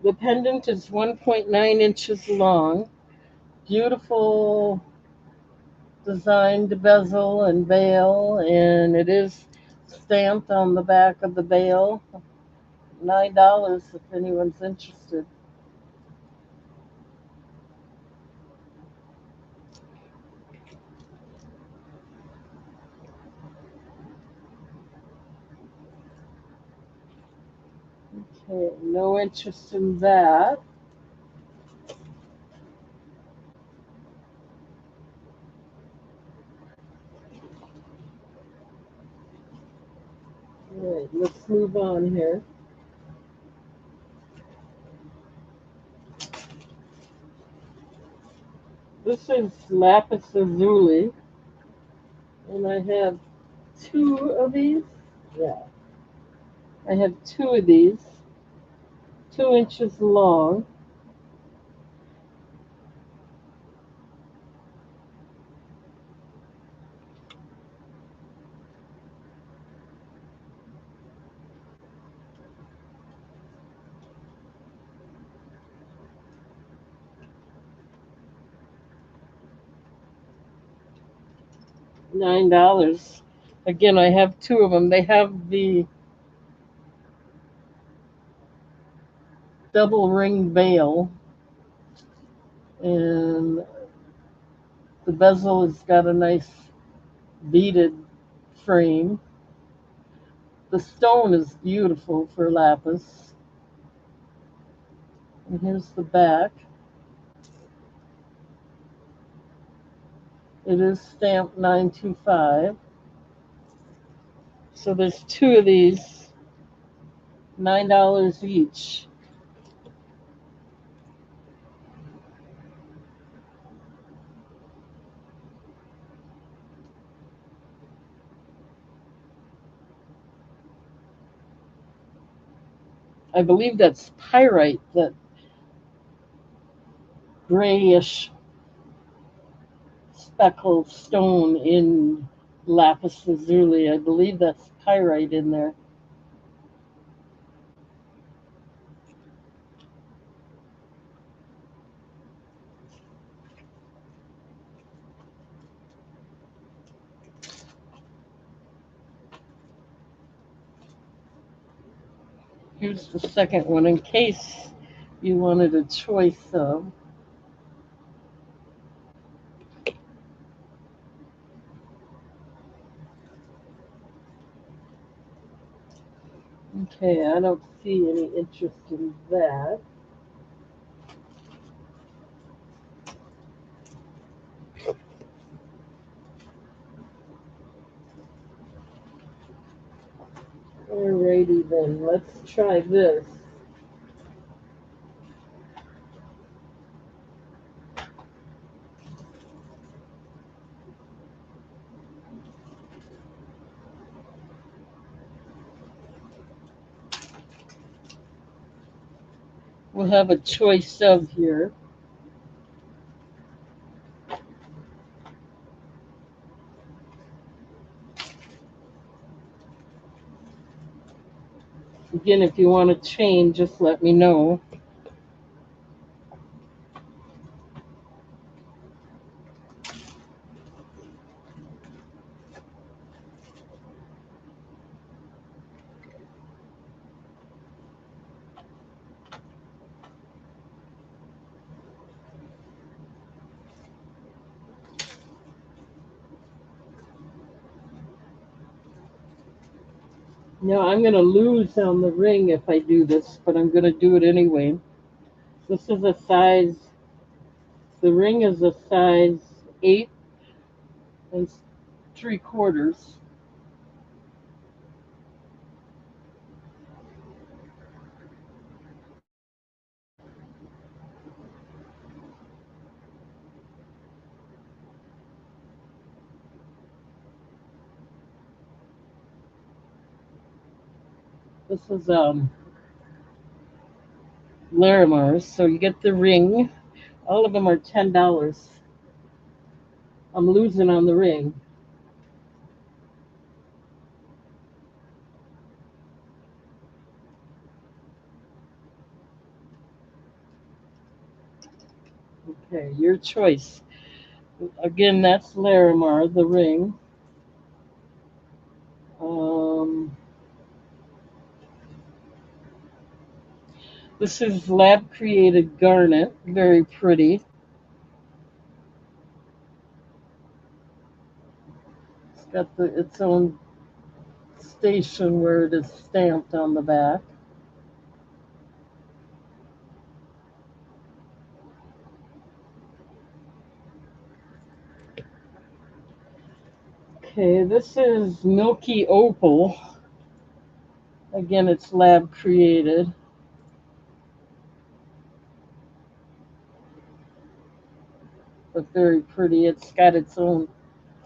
The pendant is 1.9 inches long. Beautiful designed bezel and bail, and it is stamped on the back of the bail. $9 if anyone's interested. Okay, no interest in that. All right, let's move on here. This is lapis lazuli, and I have two of these. Yeah, I have two of these, 2 inches long. $9. Again, I have two of them. They have the double ring bail, and the bezel has got a nice beaded frame. The stone is beautiful for lapis. And here's the back. It is stamped 925. So there's two of these, $9 each. I believe that's pyrite, that grayish speckled stone in lapis lazuli. I believe that's pyrite in there. Here's the second one in case you wanted a choice of. Okay, I don't see any interest in that. Alrighty then, let's try this. We'll have a choice of here. Again, if you want to change, just let me know. Now, I'm going to lose on the ring if I do this, but I'm going to do it anyway. This is a size, the ring is a size 8 and 3/4. This is Larimer's, so you get the ring. All of them are $10. I'm losing on the ring. Okay, your choice. Again, that's Larimar, the ring. Um, this is lab created garnet, very pretty. It's got its own station where it is stamped on the back. Okay, this is Milky Opal. Again, it's lab created, but very pretty. It's got its own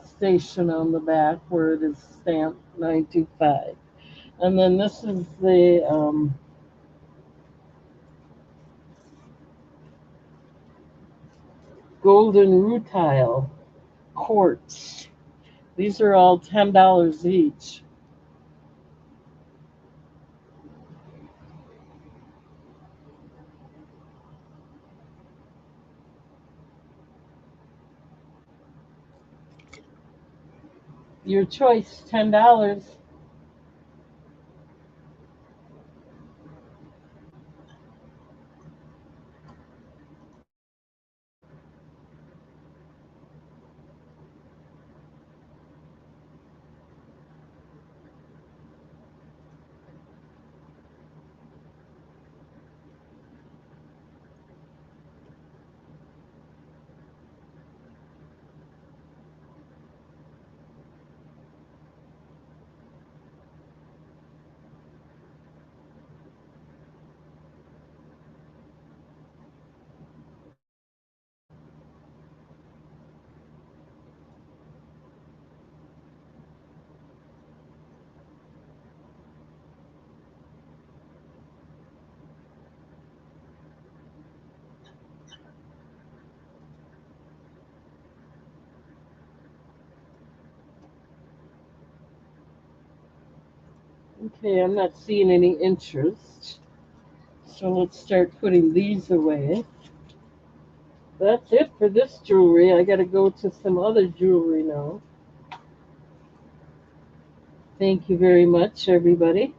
station on the back where it is stamped 925. And then this is the golden rutile quartz. These are all $10 each. Your choice, $10. Okay, I'm not seeing any interest. So let's start putting these away. That's it for this jewelry. I got to go to some other jewelry now. Thank you very much, everybody.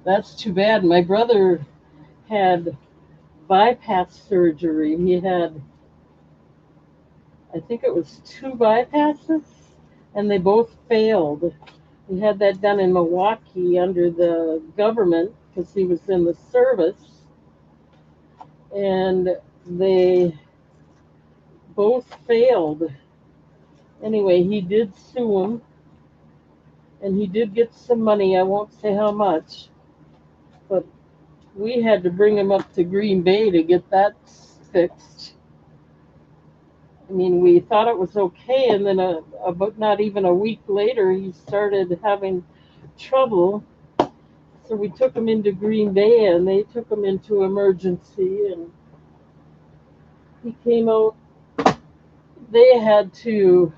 That's too bad. My brother had bypass surgery. He had, I think it was two bypasses, and they both failed. He had that done in Milwaukee under the government because he was in the service, and they both failed. Anyway, he did sue him, and he did get some money. I won't say how much, but we had to bring him up to Green Bay to get that fixed. I mean, we thought it was okay, and then about not even a week later, he started having trouble. So we took him into Green Bay, and they took him into emergency, and he came out. They had to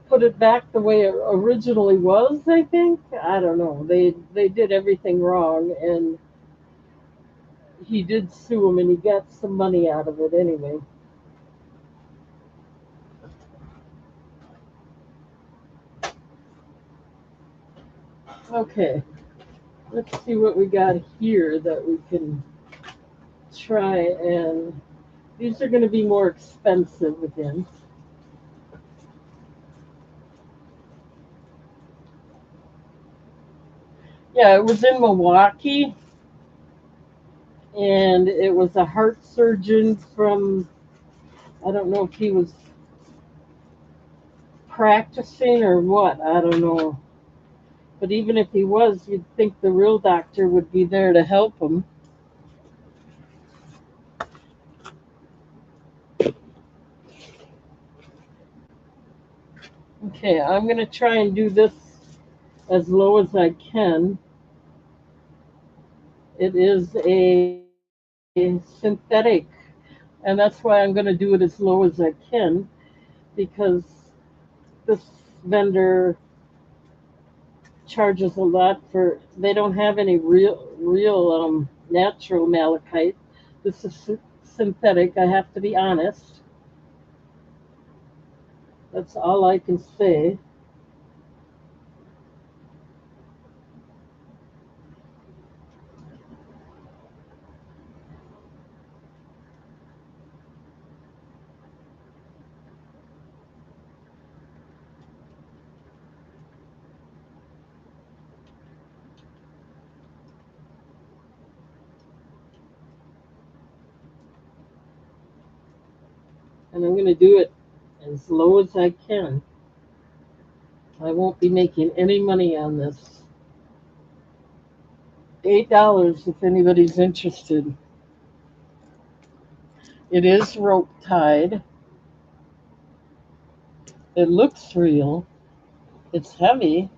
put it back the way it originally was. I think, I don't know. They did everything wrong, and he did sue him, and he got some money out of it anyway. Okay, let's see what we got here that we can try, and these are going to be more expensive again. Yeah, it was in Milwaukee, and it was a heart surgeon from, I don't know if he was practicing or what, I don't know. But even if he was, you'd think the real doctor would be there to help him. Okay, I'm going to try and do this as low as I can. It is a synthetic, and that's why I'm going to do it as low as I can, because this vendor charges a lot for, they don't have any real natural malachite. This is synthetic, I have to be honest. That's all I can say. And I'm going to do it as low as I can. I won't be making any money on this. $8 if anybody's interested. It is rope tied. It looks real. It's heavy.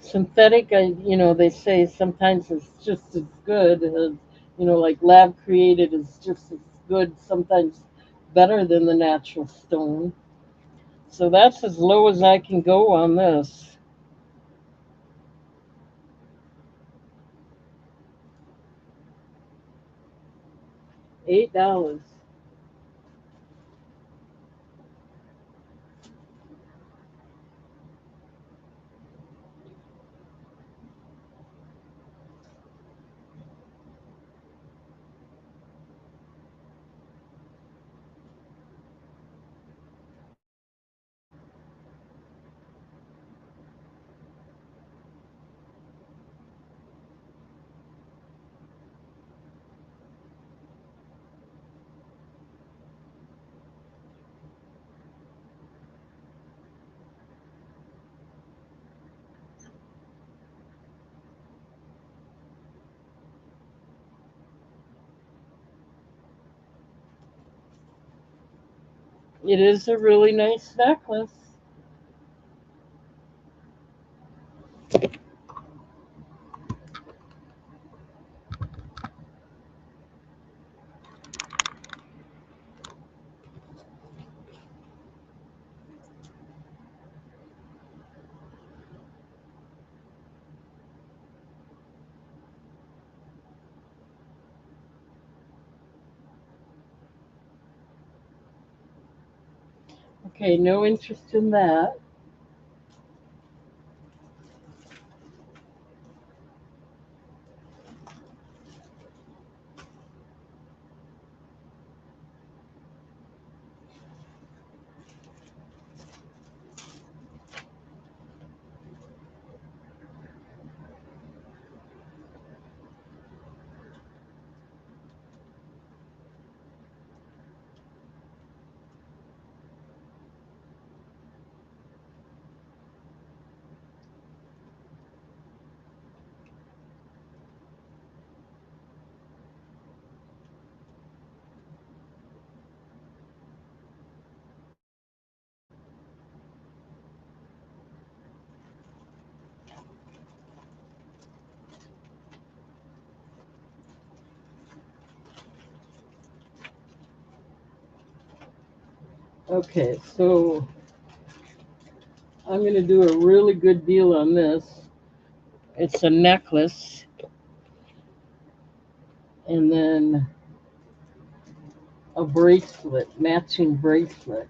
Synthetic, they say sometimes it's just as good as, like lab created is just as good, sometimes better than the natural stone. So that's as low as I can go on this. $8. It is a really nice necklace. Okay, no interest in that. Okay, so I'm going to do a really good deal on this. It's a necklace and then a bracelet, matching bracelet.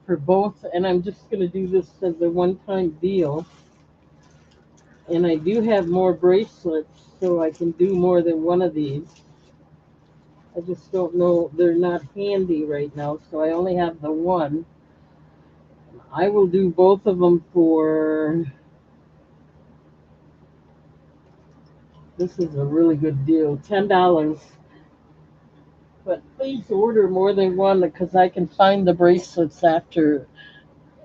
For both, and I'm just going to do this as a one-time deal. And I do have more bracelets, so I can do more than one of these. I just don't know, they're not handy right now, so I only have the one. I will do both of them for, this is a really good deal, $10. But please order more than one because I can find the bracelets after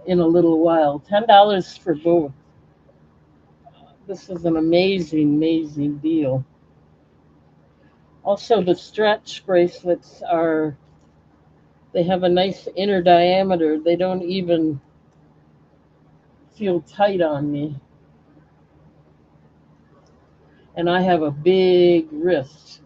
in a little while. $10 for both. This is an amazing, amazing deal. Also, the stretch bracelets are, they have a nice inner diameter. They don't even feel tight on me. And I have a big wrist.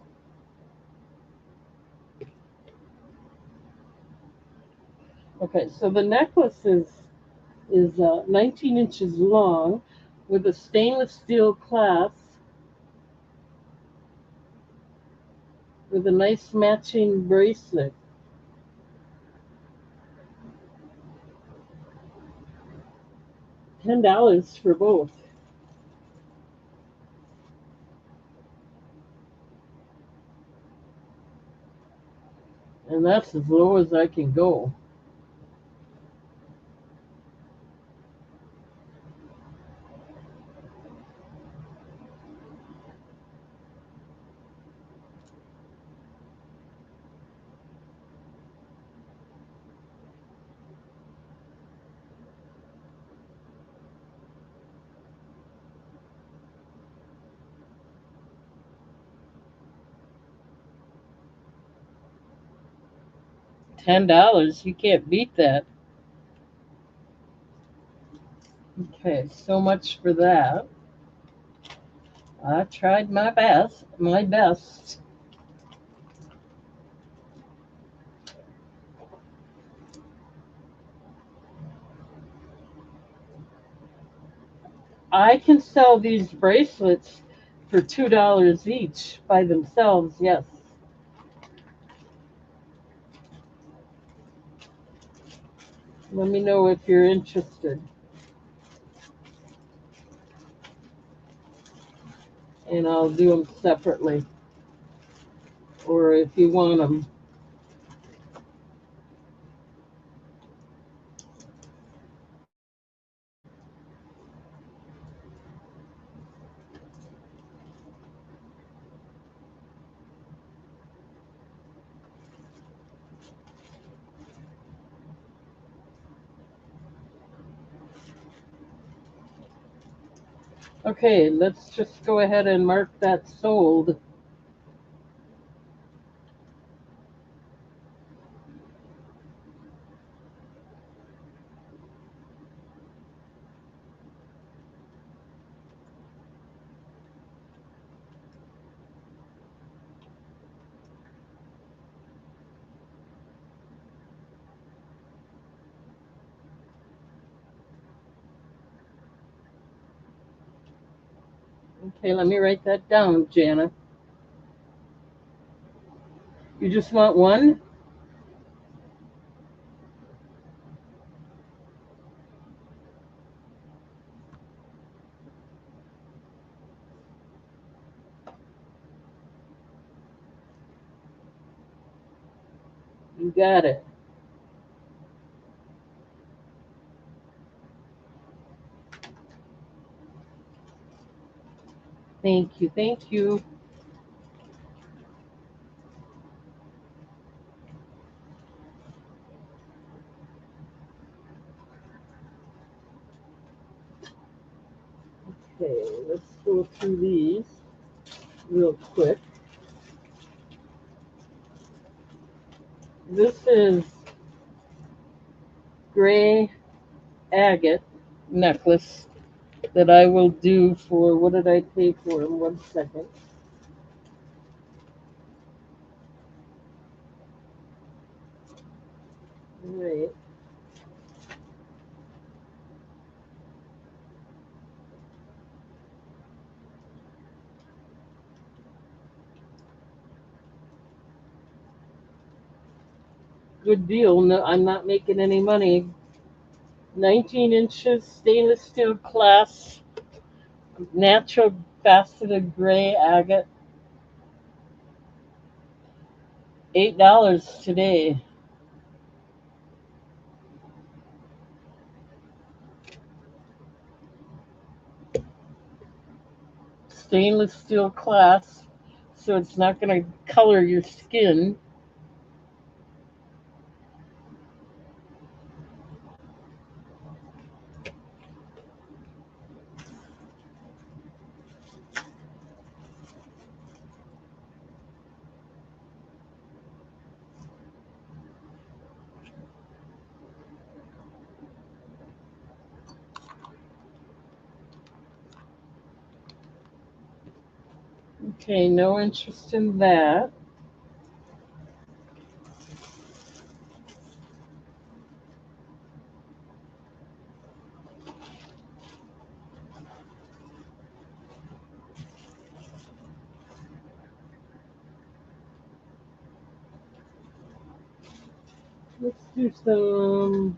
Okay, so the necklace is 19 inches long with a stainless steel clasp with a nice matching bracelet. $10 for both. And that's as low as I can go. $10, you can't beat that. Okay, so much for that. I tried my best, my best. I can sell these bracelets for $2 each by themselves, yes. Let me know if you're interested. And I'll do them separately. Or if you want them. Okay, let's just go ahead and mark that sold. Okay, let me write that down, Jana. You just want one? You got it. Thank you, thank you. Okay, let's go through these real quick. This is gray agate necklace that I will do for, what did I pay for in 1 second? Right. Good deal. No, I'm not making any money. 19 inches stainless steel class, natural faceted gray agate. $8 today. Stainless steel class, so it's not going to color your skin. Okay, no interest in that. Let's do some.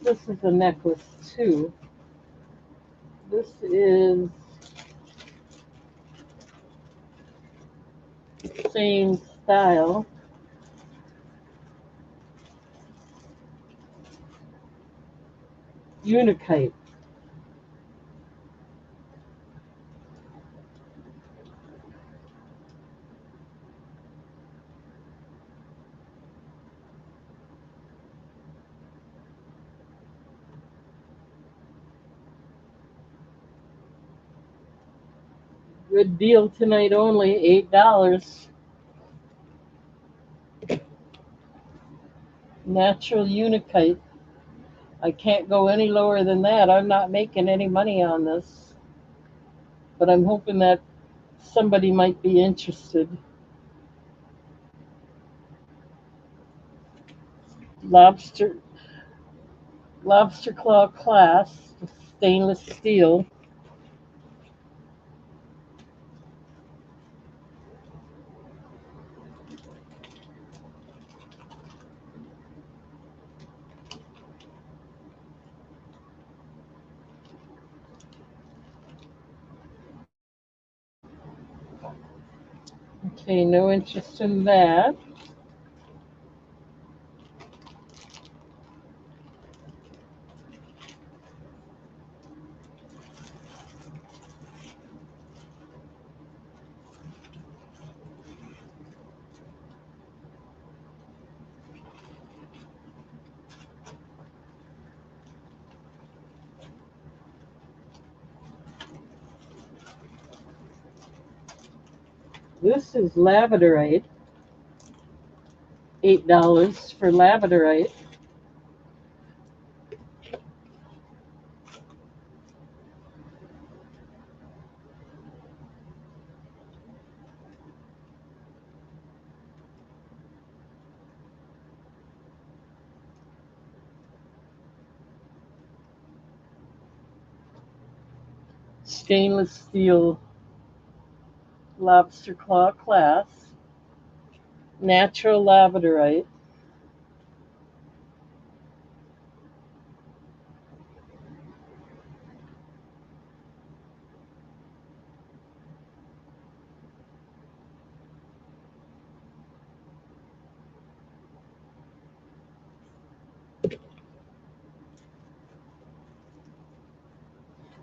This is a necklace too. This is same style. Unikite. Good deal tonight only, $8. Natural Unikite. I can't go any lower than that. I'm not making any money on this, but I'm hoping that somebody might be interested. Lobster claw clasp, stainless steel. Okay, no interest in that. This is labradorite. $8 for labradorite. Stainless steel lobster claw clasp. Natural labradorite.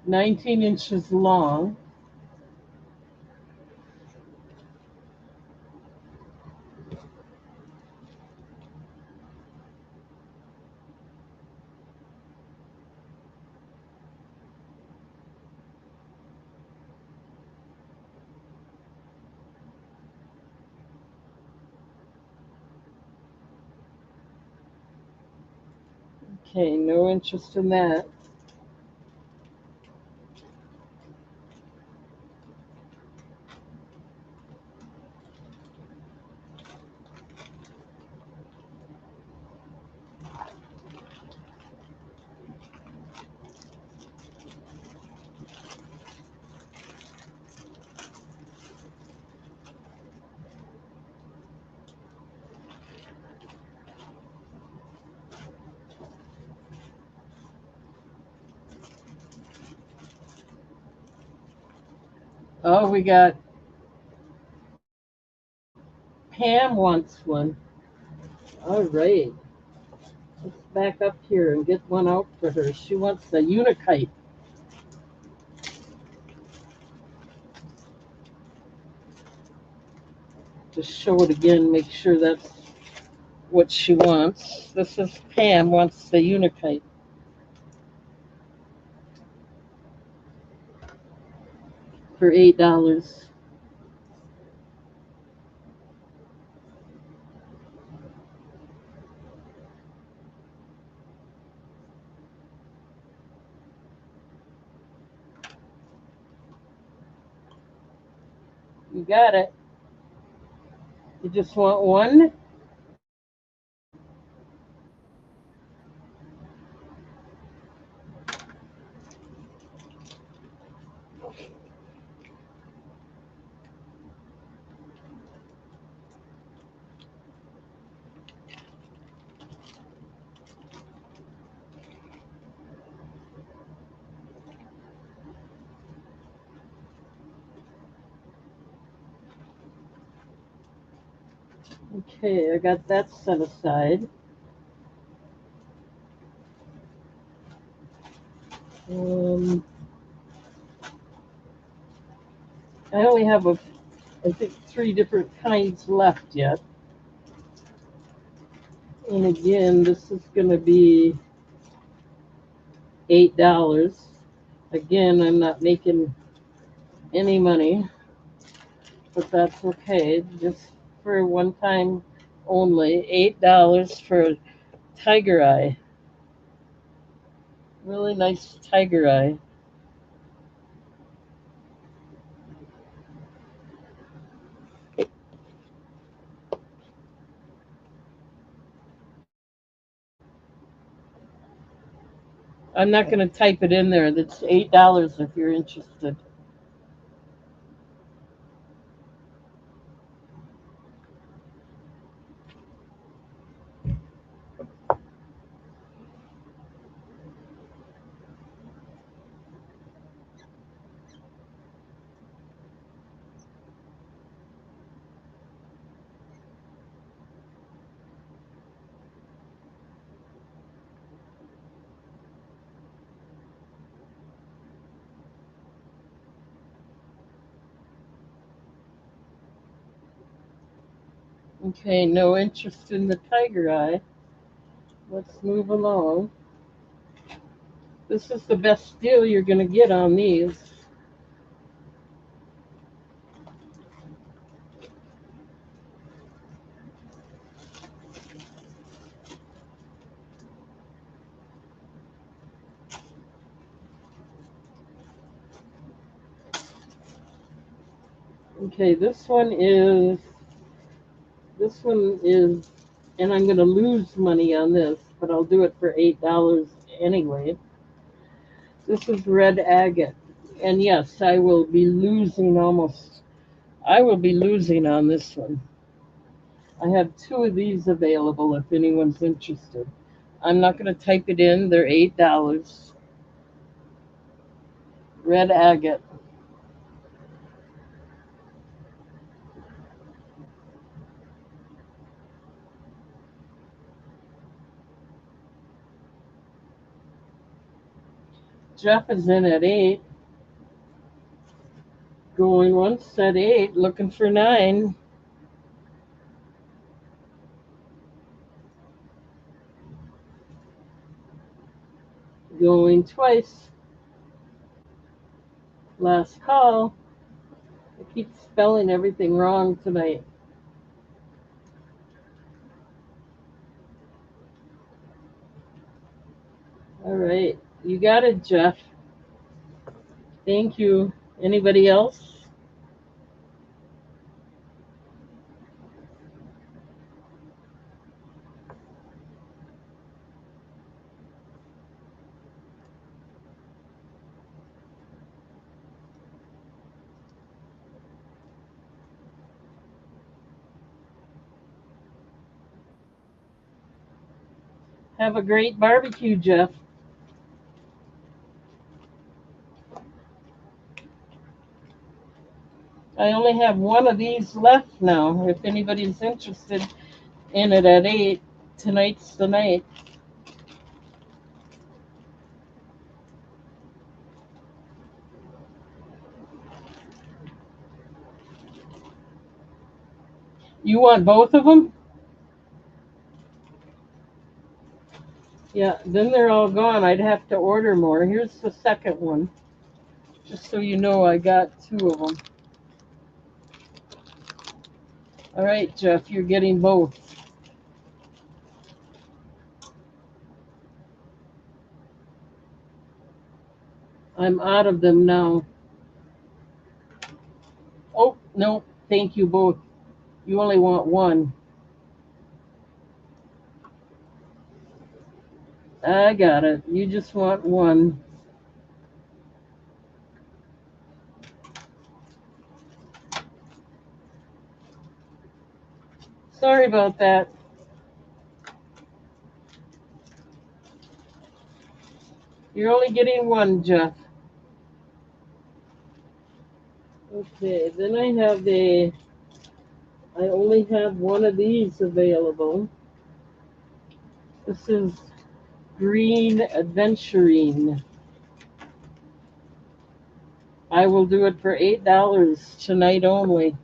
$19 inches long. Okay, no interest in that. Oh, we got Pam wants one. All right. Let's back up here and get one out for her. She wants the Unikite. Just show it again, make sure that's what she wants. This is Pam wants the Unikite for $8. You got it. You just want one? Okay, I got that set aside. Um, I only have I think 3 different kinds left yet. And again, this is going to be $8. Again, I'm not making any money, but that's okay. Just for one time only, $8 for Tiger Eye. Really nice Tiger Eye. I'm not going to type it in there. That's $8 if you're interested. Okay, no interest in the Tiger Eye. Let's move along. This is the best deal you're going to get on these. Okay, this one is, and I'm going to lose money on this, but I'll do it for $8 anyway. This is red agate. And yes, I will be losing on this one. I have 2 of these available if anyone's interested. I'm not going to type it in, they're $8. Red agate. Jeff is in at 8, going once at 8, looking for 9, going twice. Last call. I keep spelling everything wrong tonight. All right. You got it, Jeff. Thank you. Anybody else? Have a great barbecue, Jeff. I only have one of these left now. If anybody's interested in it at 8, tonight's the night. You want both of them? Yeah, then they're all gone. I'd have to order more. Here's the second one. Just so you know, I got 2 of them. All right, Jeff, you're getting both. I'm out of them now. Oh, no, thank you both. You only want one. I got it. You just want one. Sorry about that. You're only getting one, Jeff. Okay, then I only have one of these available. This is Green Adventuring. I will do it for $8 tonight only.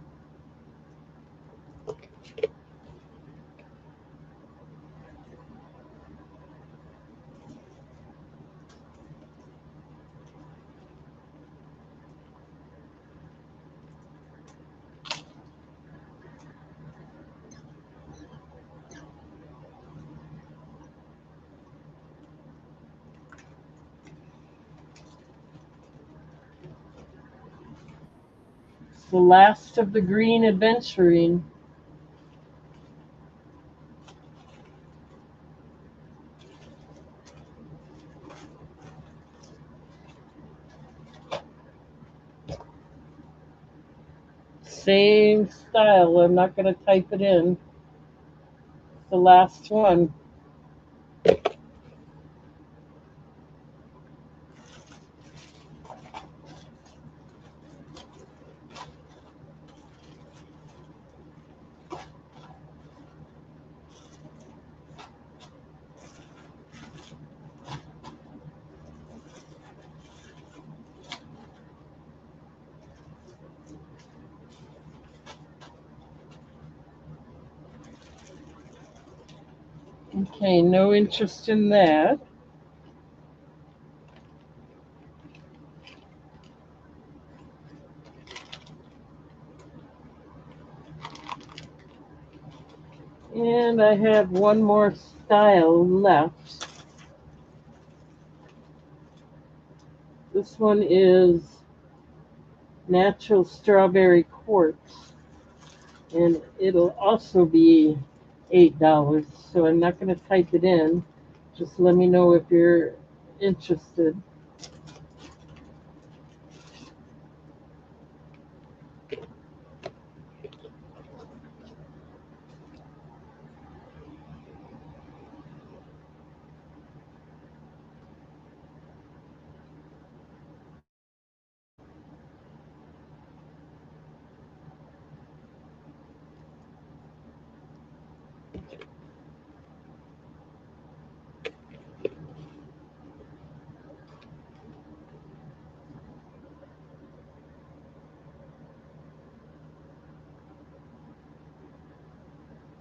It's the last of the Green Adventuring. Same style. I'm not going to type it in. The last one. Okay, no interest in that. And I have one more style left. This one is Natural Strawberry Quartz. And it'll also be $8. So I'm not going to type it in. Just let me know if you're interested.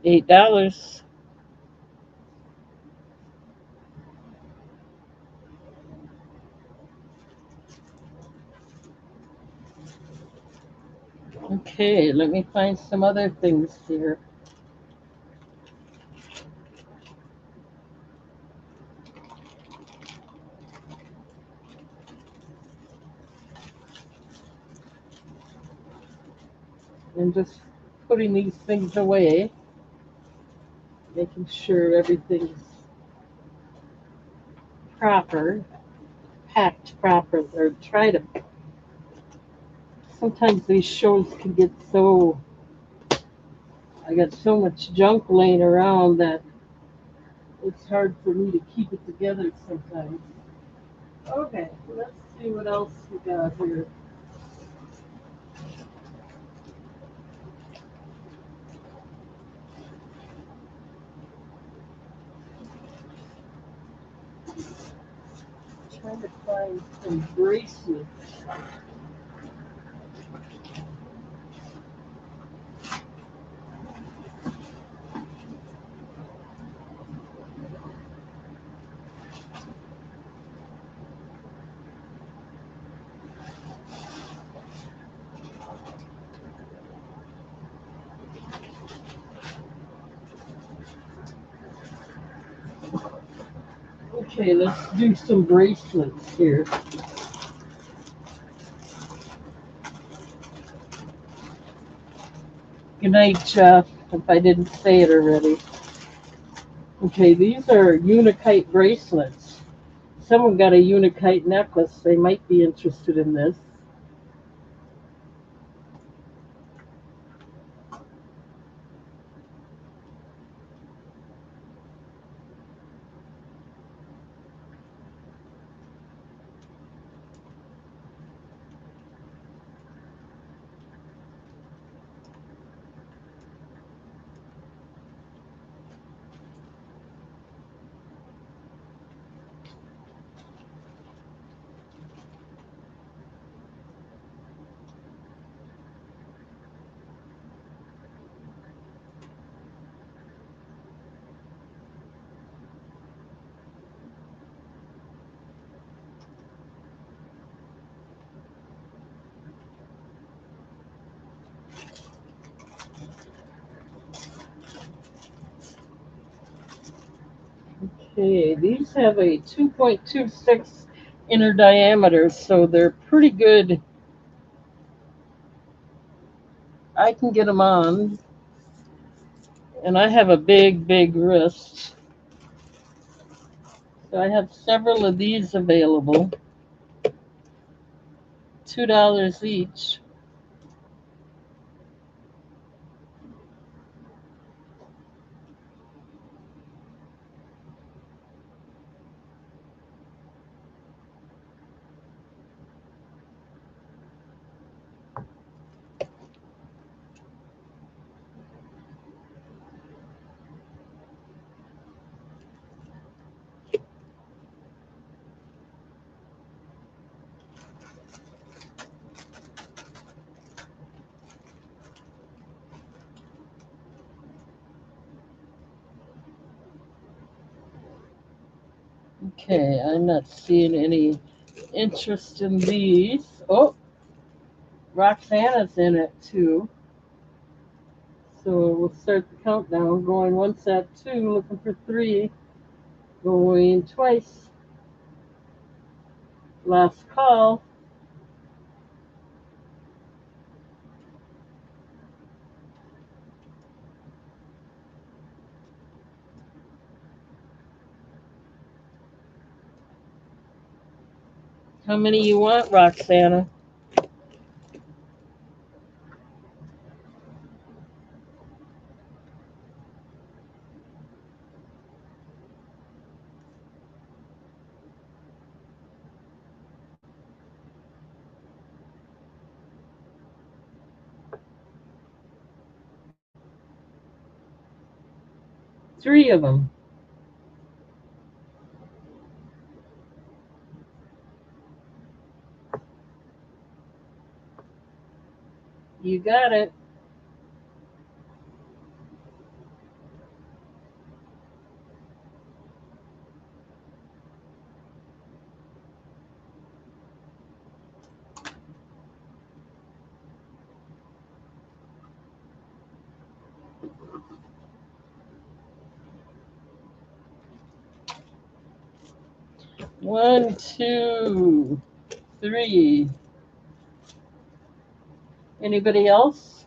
$8. Okay, let me find some other things here. and just putting these things away, making sure everything's proper, packed proper, or try to. Sometimes these shows can get so, I got so much junk laying around that it's hard for me to keep it together sometimes. Okay, let's see what else we got here. Trying to find some bracelets. Okay, let's do some bracelets here. Good night, Jeff, if I didn't say it already. Okay, these are Unikite bracelets. Someone got a Unikite necklace. They might be interested in this. Okay, these have a 2.26 inner diameter, so they're pretty good. I can get them on, and I have a big, big wrist. So I have several of these available. $2 each. Okay, I'm not seeing any interest in these. Oh, Roxana's in it too. So we'll start the countdown. Going once at 2, looking for 3. Going twice. Last call. How many you want, Roxana? Three of them. You got it. One, two, three. Anybody else?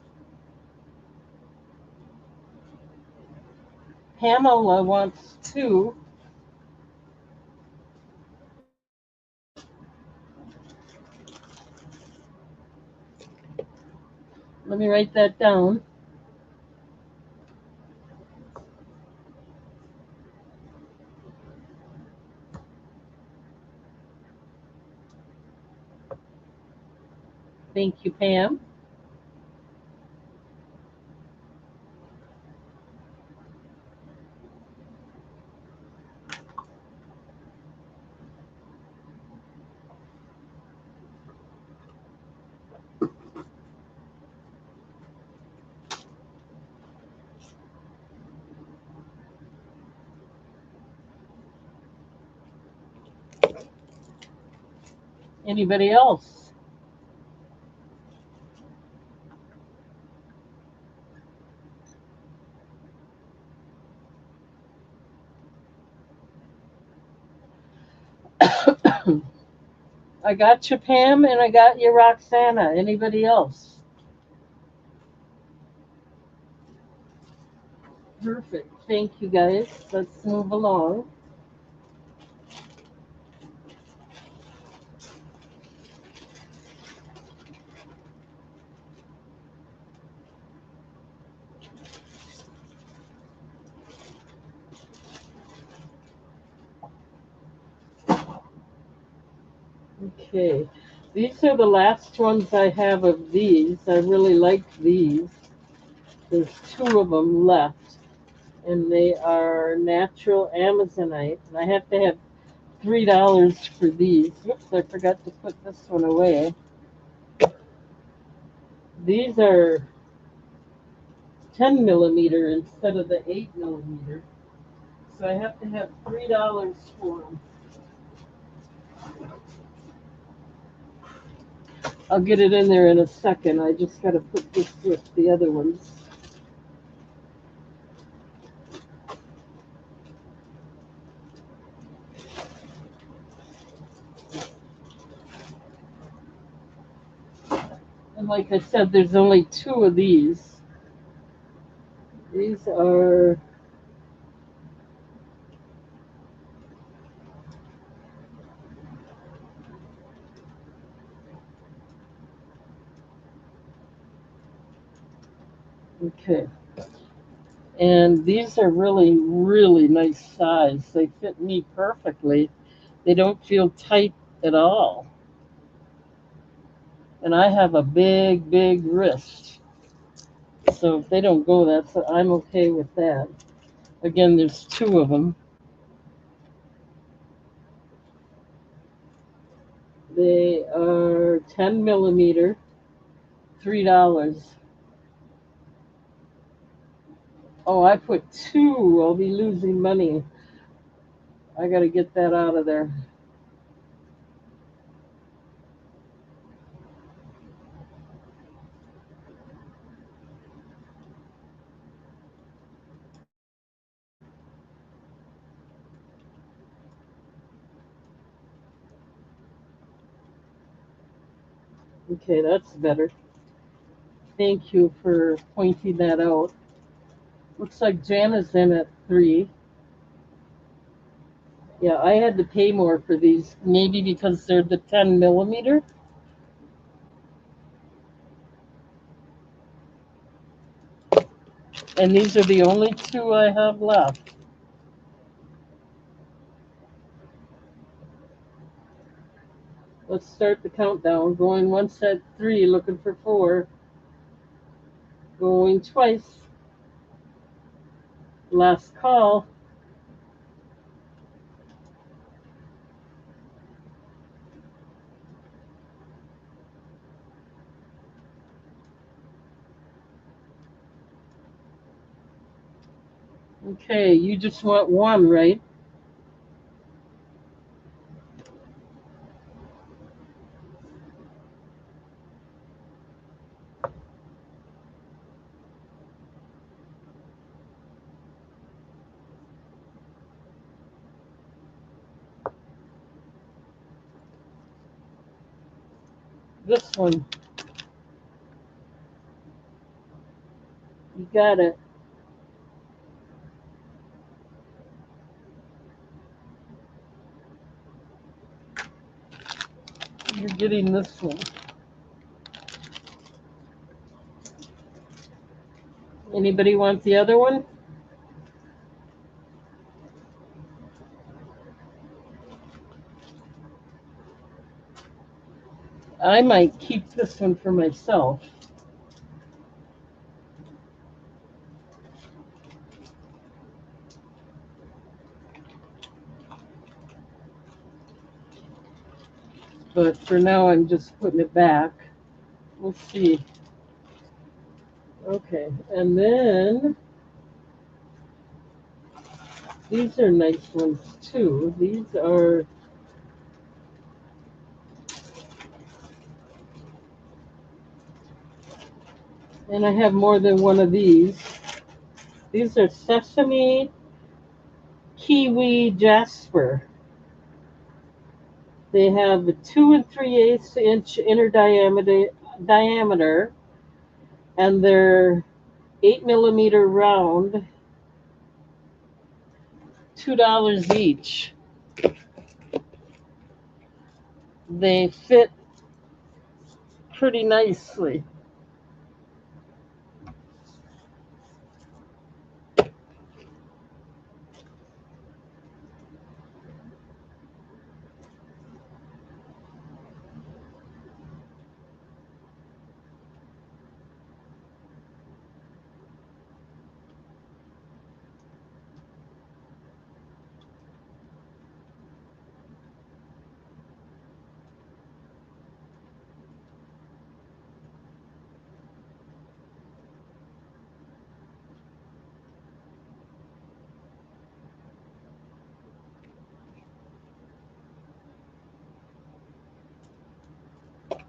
Pamela wants 2. Let me write that down. Thank you, Pam. Anybody else? I got you, Pam, and I got you, Roxana. Anybody else? Perfect. Thank you, guys. Let's move along. Okay. These are the last ones I have of these. I really like these. There's 2 of them left, and they are natural Amazonite. And I have to have $3 for these. Oops, I forgot to put this one away. These are 10 millimeter instead of the 8 millimeter. So I have to have $3 for them. I'll get it in there in a second. I just got to put this with the other ones. And like I said, there's only 2 of these. These are okay. And these are really, really nice size. They fit me perfectly. They don't feel tight at all. And I have a big, big wrist. So if they don't go, I'm okay with that. Again, there's 2 of them. They are 10 millimeter, $3. Oh, I put 2. I'll be losing money. I got to get that out of there. Okay, that's better. Thank you for pointing that out. Looks like Jan is in at 3. Yeah, I had to pay more for these, maybe because they're the 10 millimeter. And these are the only 2 I have left. Let's start the countdown. Going once at 3, looking for 4. Going twice. Last call. Okay, you just want 1, right? This one. You got it. You're getting this one. Anybody want the other one? I might keep this one for myself. But for now, I'm just putting it back. We'll see. Okay, and then these are nice ones too. These are and I have more than one of these. These are sesame kiwi jasper. They have a 2 3/8 inch inner diameter, and they're 8 millimeter round. $2 each. They fit pretty nicely.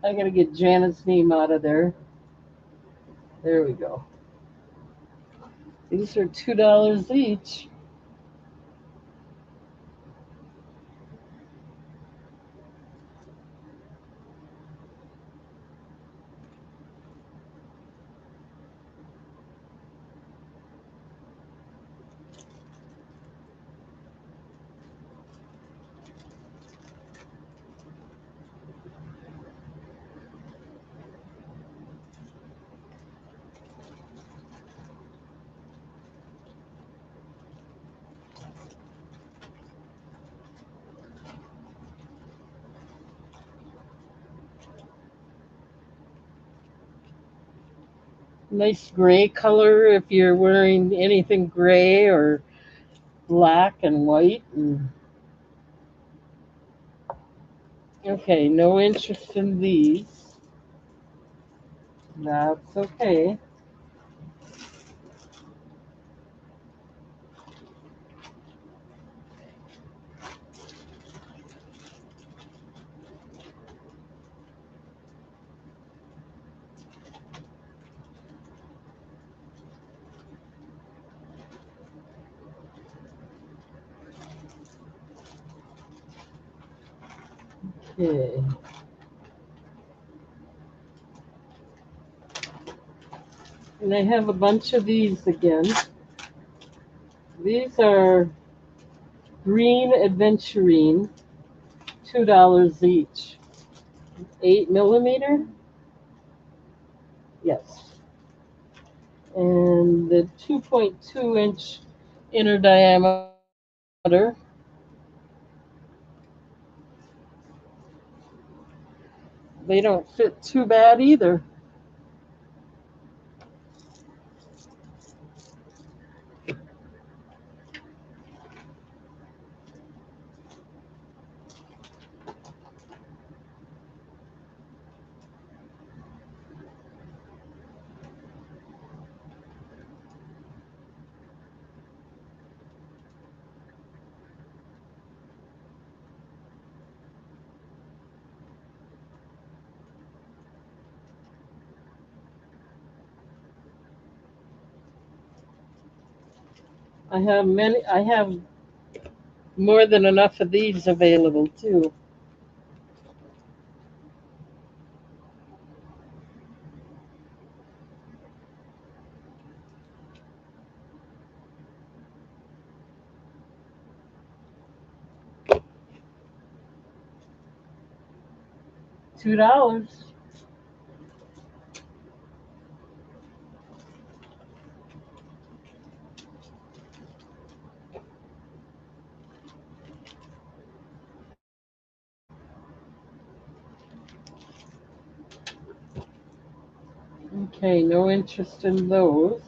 I gotta get Janet's name out of there. There we go. These are $2 each. Nice gray color if you're wearing anything gray or black and white. Okay, no interest in these. That's okay. Okay. And I have a bunch of these again. These are green adventurine, $2 each. 8 millimeter? Yes. And the 2.2 inch inner diameter. They don't fit too bad either. I have more than enough of these available too. $2. Okay, no interest in those.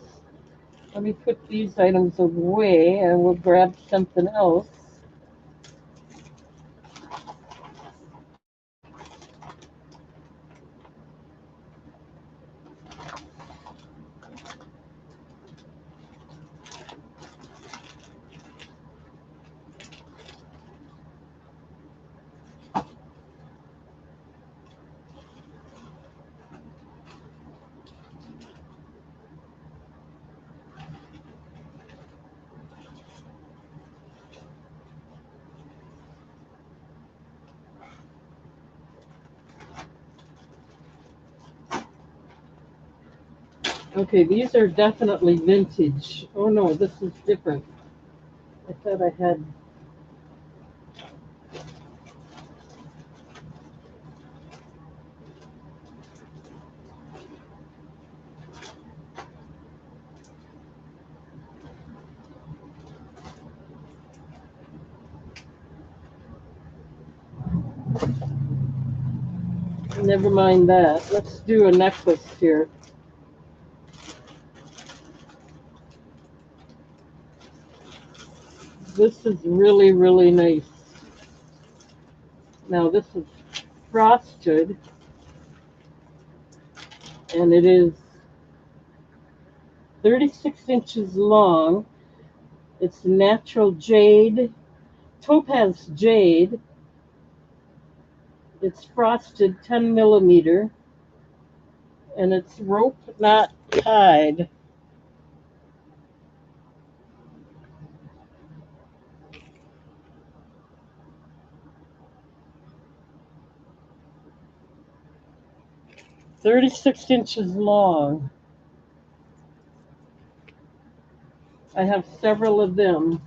Let me put these items away and we'll grab something else. Okay, these are definitely vintage. Oh no, this is different. I thought I had. Never mind that. Let's do a necklace here. This is really, really nice. Now this is frosted and it is 36 inches long. It's natural jade, topaz jade. It's frosted 10 millimeter and it's rope not tied. $36 inches long. I have several of them.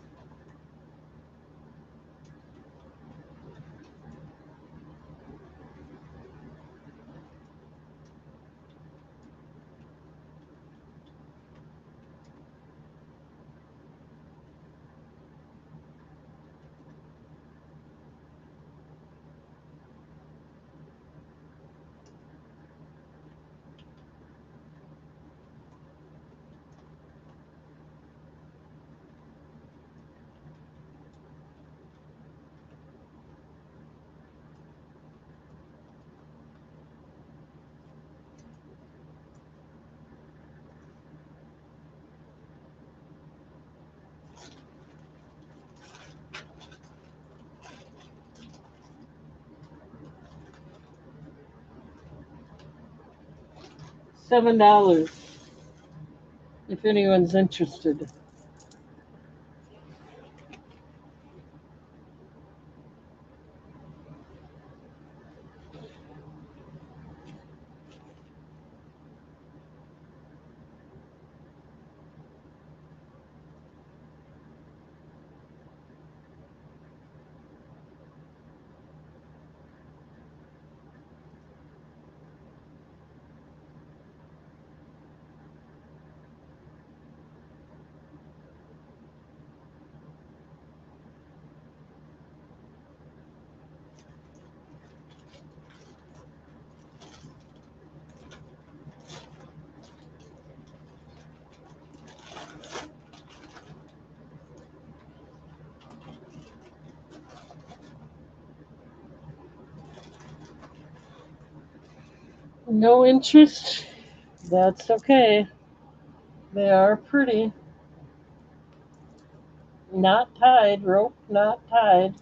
$7 if anyone's interested. No interest? That's okay. They are pretty. Not tied, rope not tied.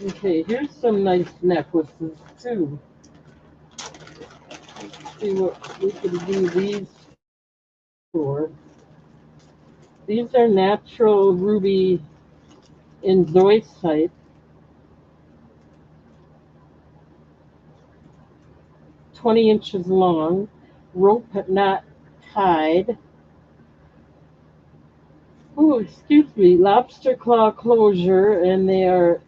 Okay, here's some nice necklaces too. Let's see what we can do these for. These are natural ruby in zoisite, 20 inches long, rope not tied. Oh, excuse me, lobster claw closure, and they are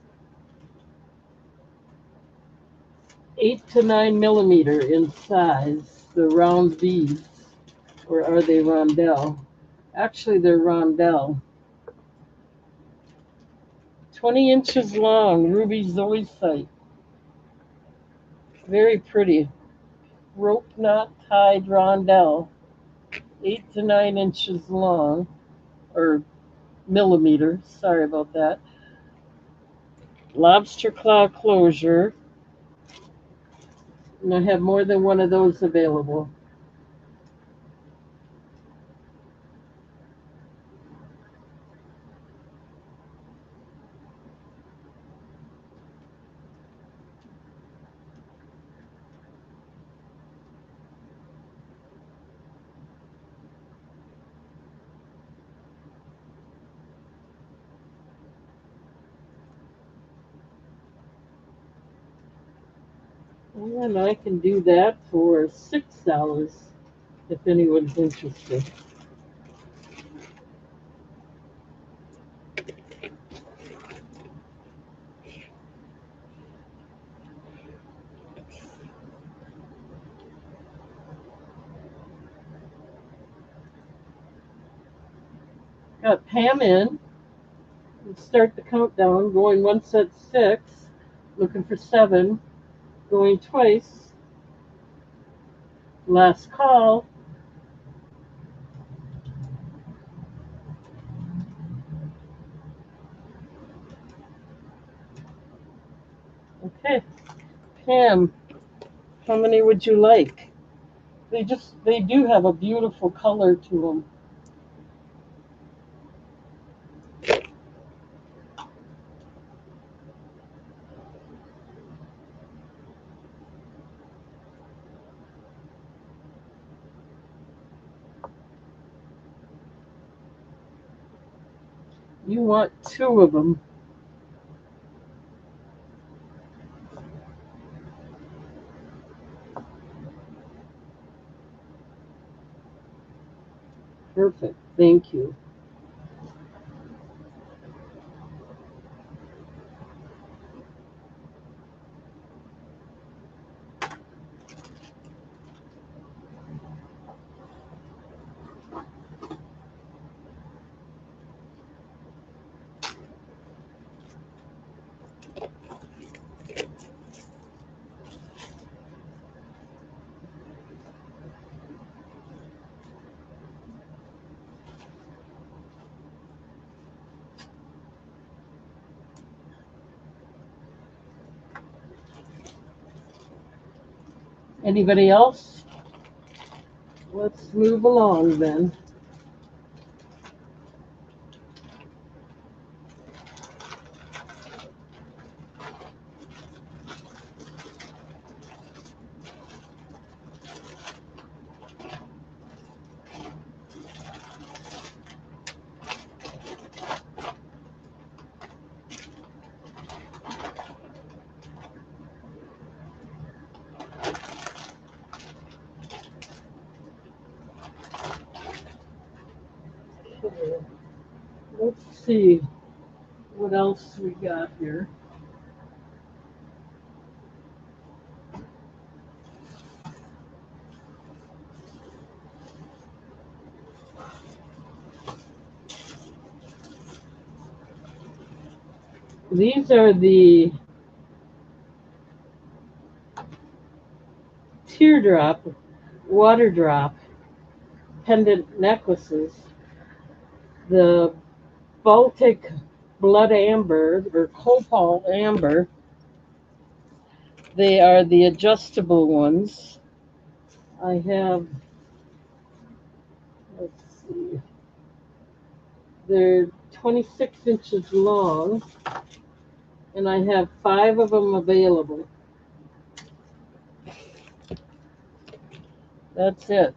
8 to 9 millimeter in size. The round beads, or are they rondelle? Actually, they're rondelle. 20 inches long, ruby zoisite. Very pretty. Rope knot tied rondelle, 8 to 9 inches long, or millimeter. Sorry about that. Lobster claw closure. And I have more than one of those available. And I can do that for $6 if anyone's interested. Got Pam in. Let's start the countdown. Going once at 6, looking for 7, going twice. Last call. Okay, Pam, how many would you like? They do have a beautiful color to them. You want 2 of them. Perfect. Thank you. Anybody else? Let's move along then. Let's see what else we got here. These are the teardrop, water drop pendant necklaces. The Baltic blood amber or copal amber. They are the adjustable ones. I have, let's see, they're 26 inches long, and I have 5 of them available. That's it.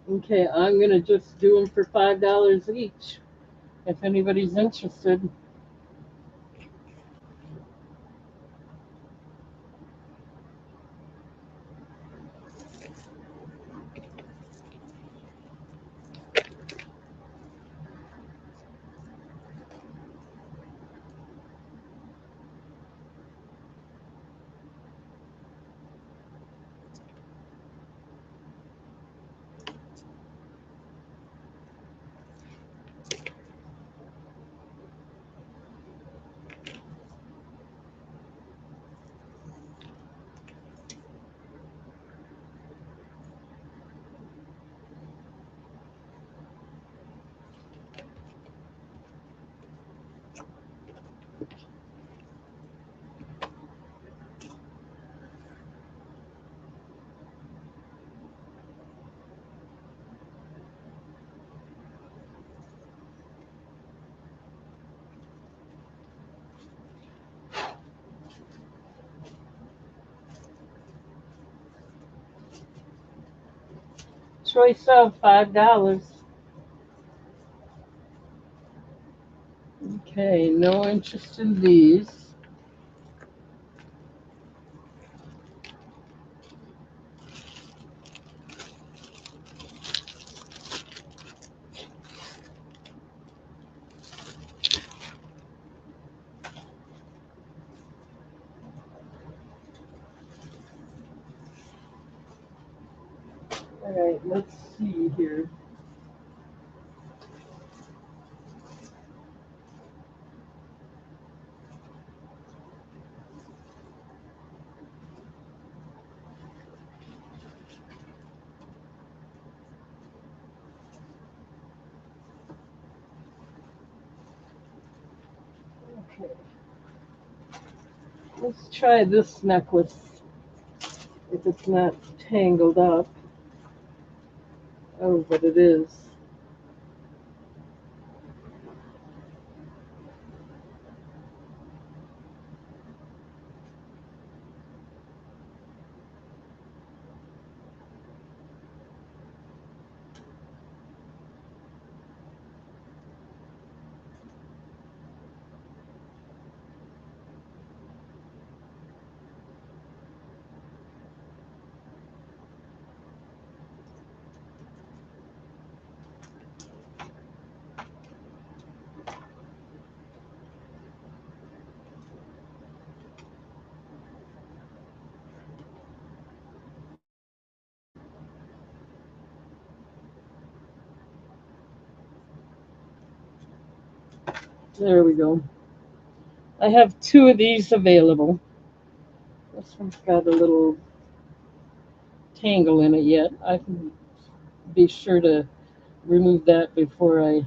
Okay, I'm gonna just do them for $5 each. If anybody's interested. Choice of $5. Okay, no interest in these. All right, let's see here. Okay, let's try this necklace if it's not tangled up. Oh, but it is. There we go. I have two of these available. This one's got a little tangle in it yet. I can be sure to remove that before I.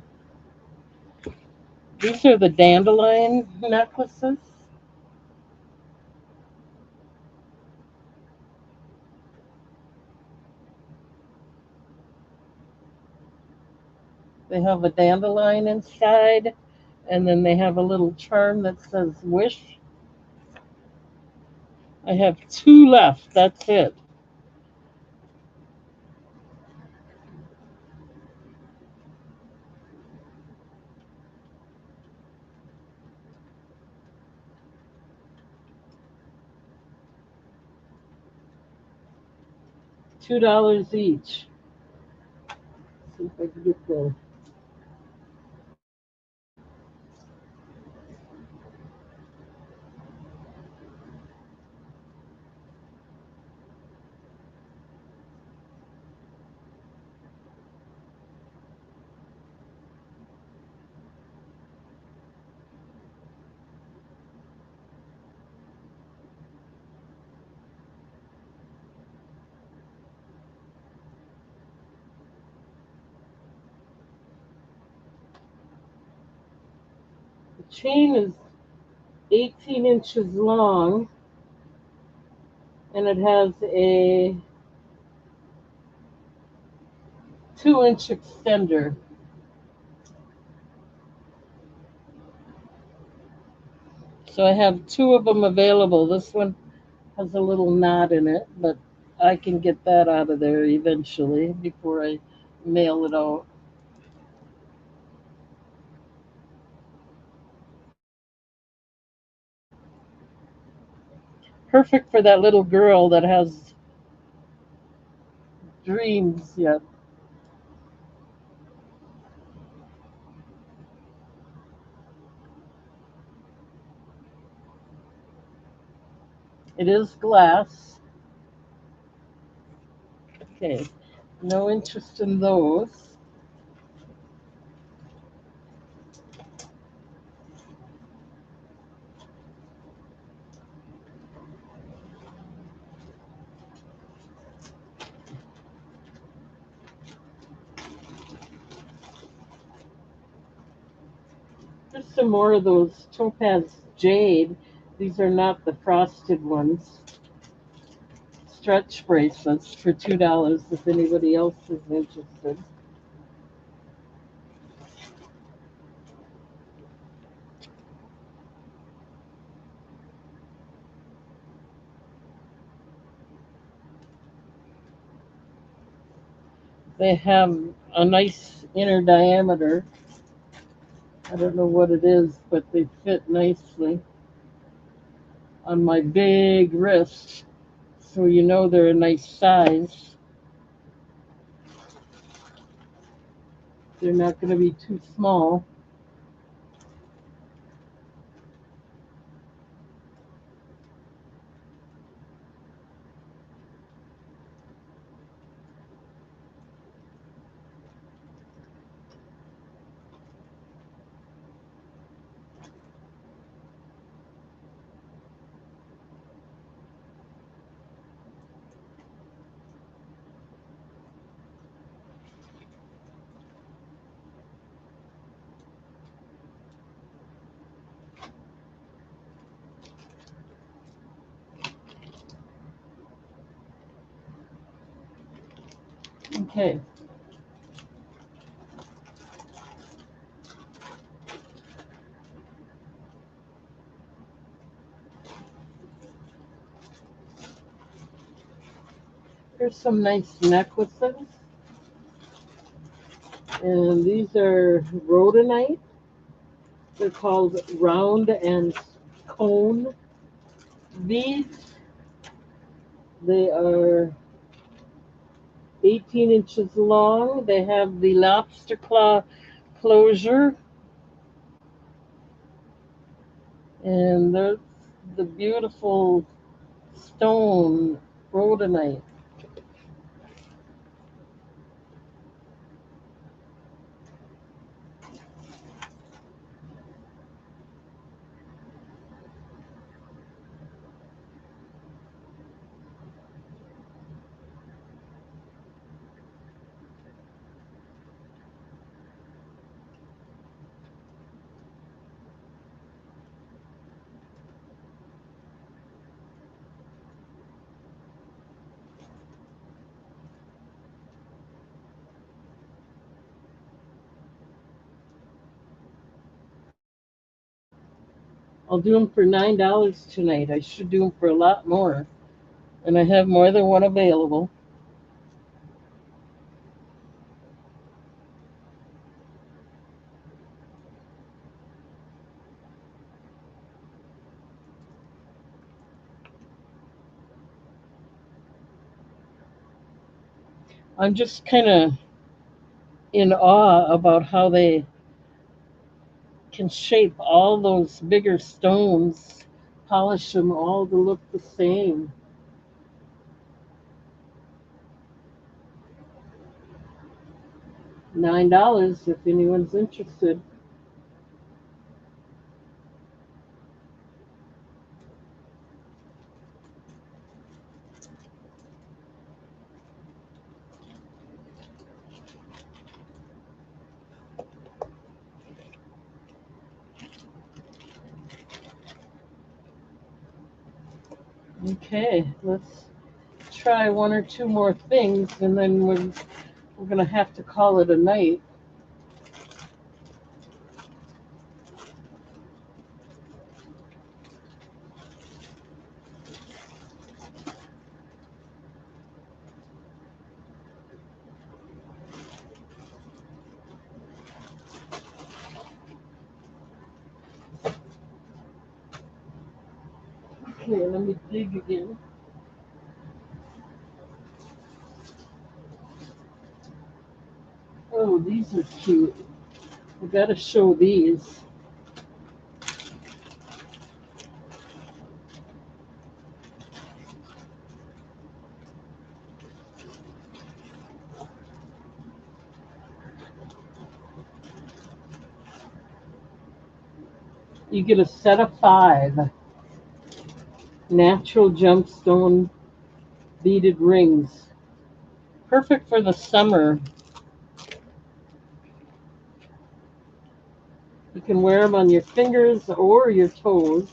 These are the dandelion necklaces. They have a dandelion inside, and then they have a little charm that says wish. I have two left. That's it. $2 each. See if I can get the. The chain is 18 inches long, and it has a 2-inch extender. So I have two of them available. This one has a little knot in it, but I can get that out of there eventually before I mail it out. Perfect for that little girl that has dreams yet. It is glass. Okay, no interest in those. There's some more of those topaz jade. These are not the frosted ones. Stretch bracelets for $2 if anybody else is interested. They have a nice inner diameter. I don't know what it is, but they fit nicely on my big wrist. So you know they're a nice size. They're not going to be too small. Okay. Here's some nice necklaces. And these are rhodonite. They're called round and cone beads. They are 18 inches long. They have the lobster claw closure. And there's the beautiful stone rhodonite. I'll do them for $9 tonight. I should do them for a lot more. And I have more than one available. I'm just kind of in awe about how they can shape all those bigger stones, polish them all to look the same. $9 if anyone's interested. Okay, let's try one or two more things and then we're going to have to call it a night. Okay, let me dig again. Oh, these are cute. I gotta show these. You get a set of 5 natural gemstone beaded rings. Perfect for the summer. You can wear them on your fingers or your toes.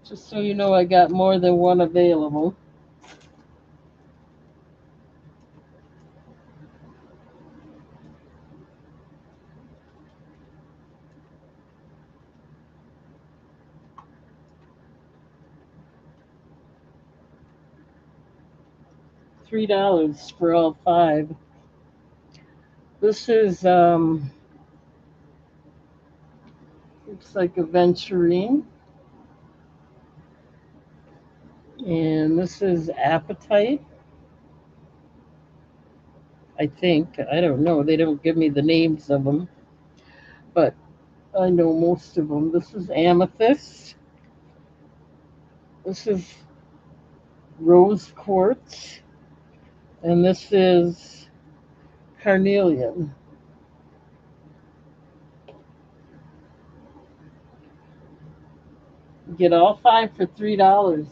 Just so you know, I got more than one available. $3 for all 5. This is looks like a venturine, and this is apatite. I think I don't know. They don't give me the names of them, but I know most of them. This is amethyst. This is rose quartz, and this is carnelian. Get all 5 for $3.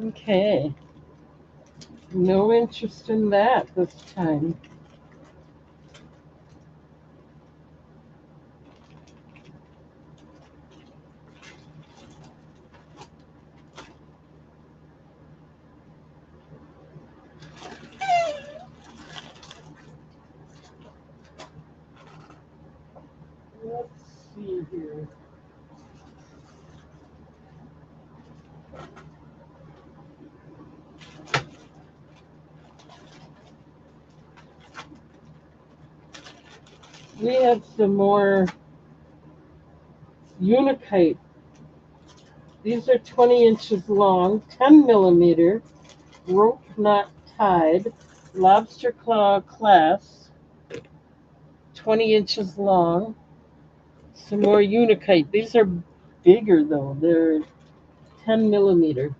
Okay. No interest in that this time. Let's see here. We have some more unikite. These are 20 inches long, 10 millimeter, rope not tied, lobster claw clasp, 20 inches long. Some more unikite. These are bigger though. They're 10 millimeter.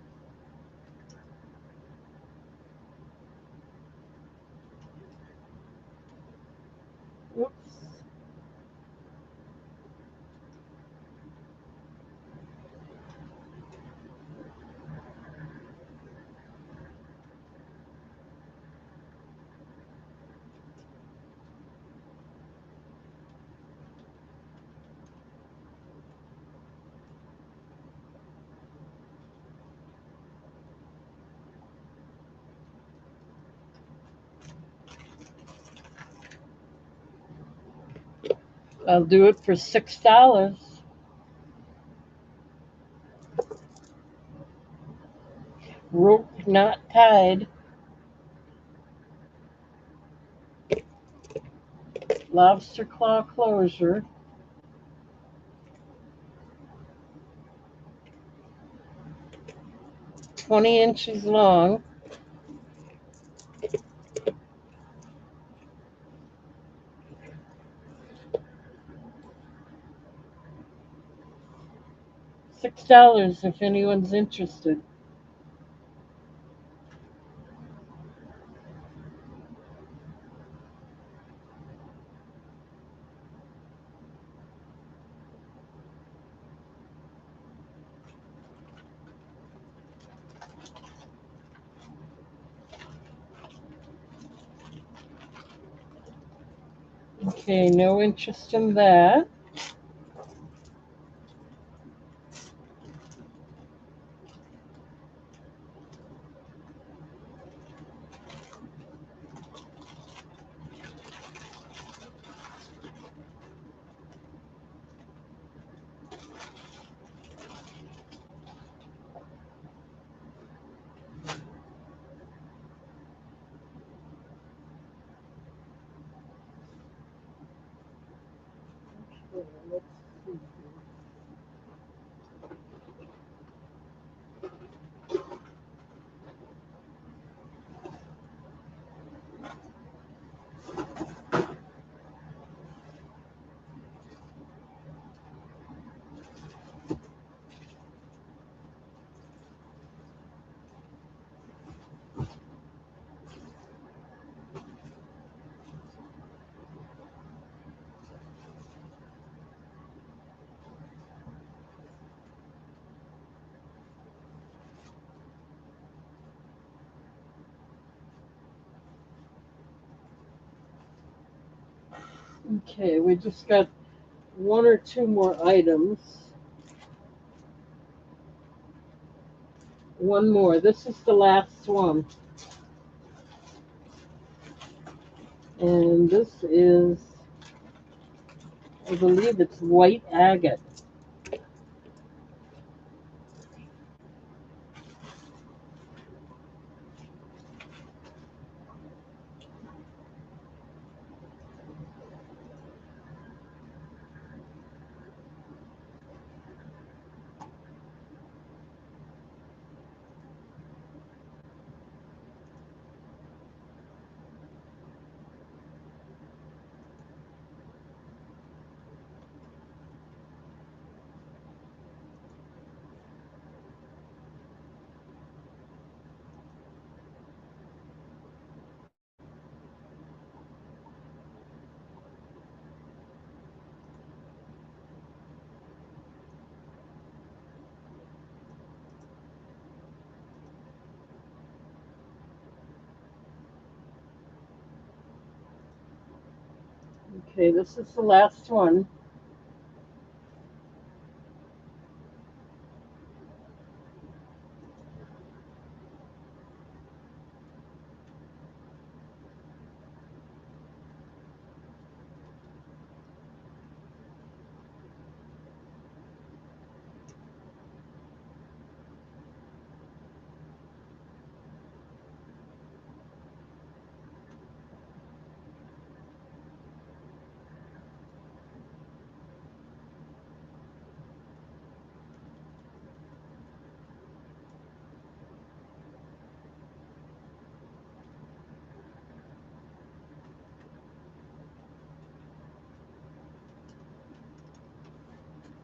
Oops. I'll do it for $6. Rope not tied, lobster claw closure, 20 inches long. $6 if anyone's interested. Okay, no interest in that. Okay, let's see. Okay, we just got one or two more items. One more. This is the last one. And this is, I believe it's white agate. Okay, this is the last one.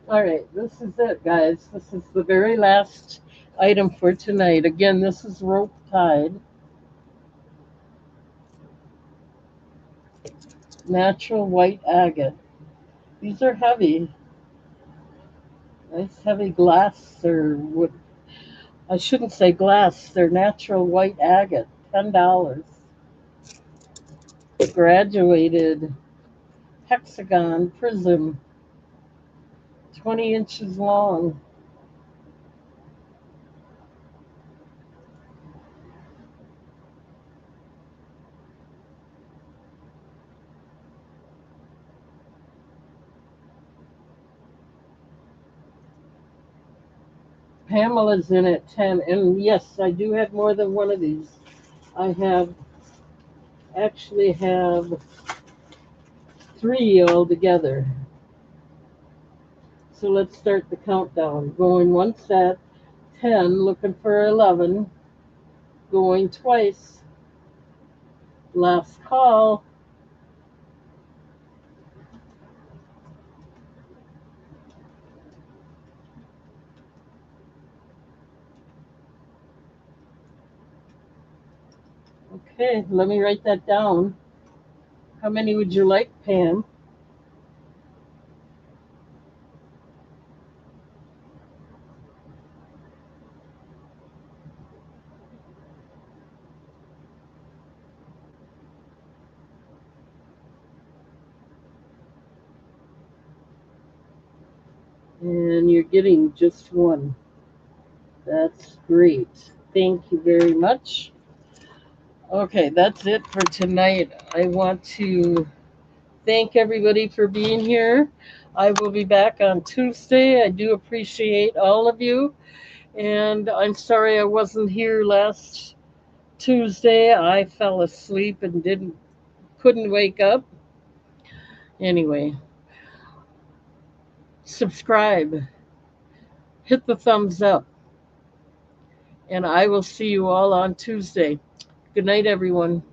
All right, this is it, guys. This is the very last item for tonight. Again, this is rope tide, natural white agate. These are heavy, nice heavy glass or wood. I shouldn't say glass. They're natural white agate. $10. Graduated hexagon prism, 20 inches long. Pamela's in at 10. And yes, I do have more than one of these. I actually have three altogether. So let's start the countdown. Going once at 10, looking for 11. Going twice. Last call. Okay, let me write that down. How many would you like, Pam? and you're getting just one. That's great. Thank you very much. Okay, that's it for tonight. I want to thank everybody for being here. I will be back on Tuesday. I do appreciate all of you. And I'm sorry I wasn't here last Tuesday. I fell asleep and couldn't wake up. Anyway, subscribe, hit the thumbs up, and I will see you all on Tuesday. Good night, everyone.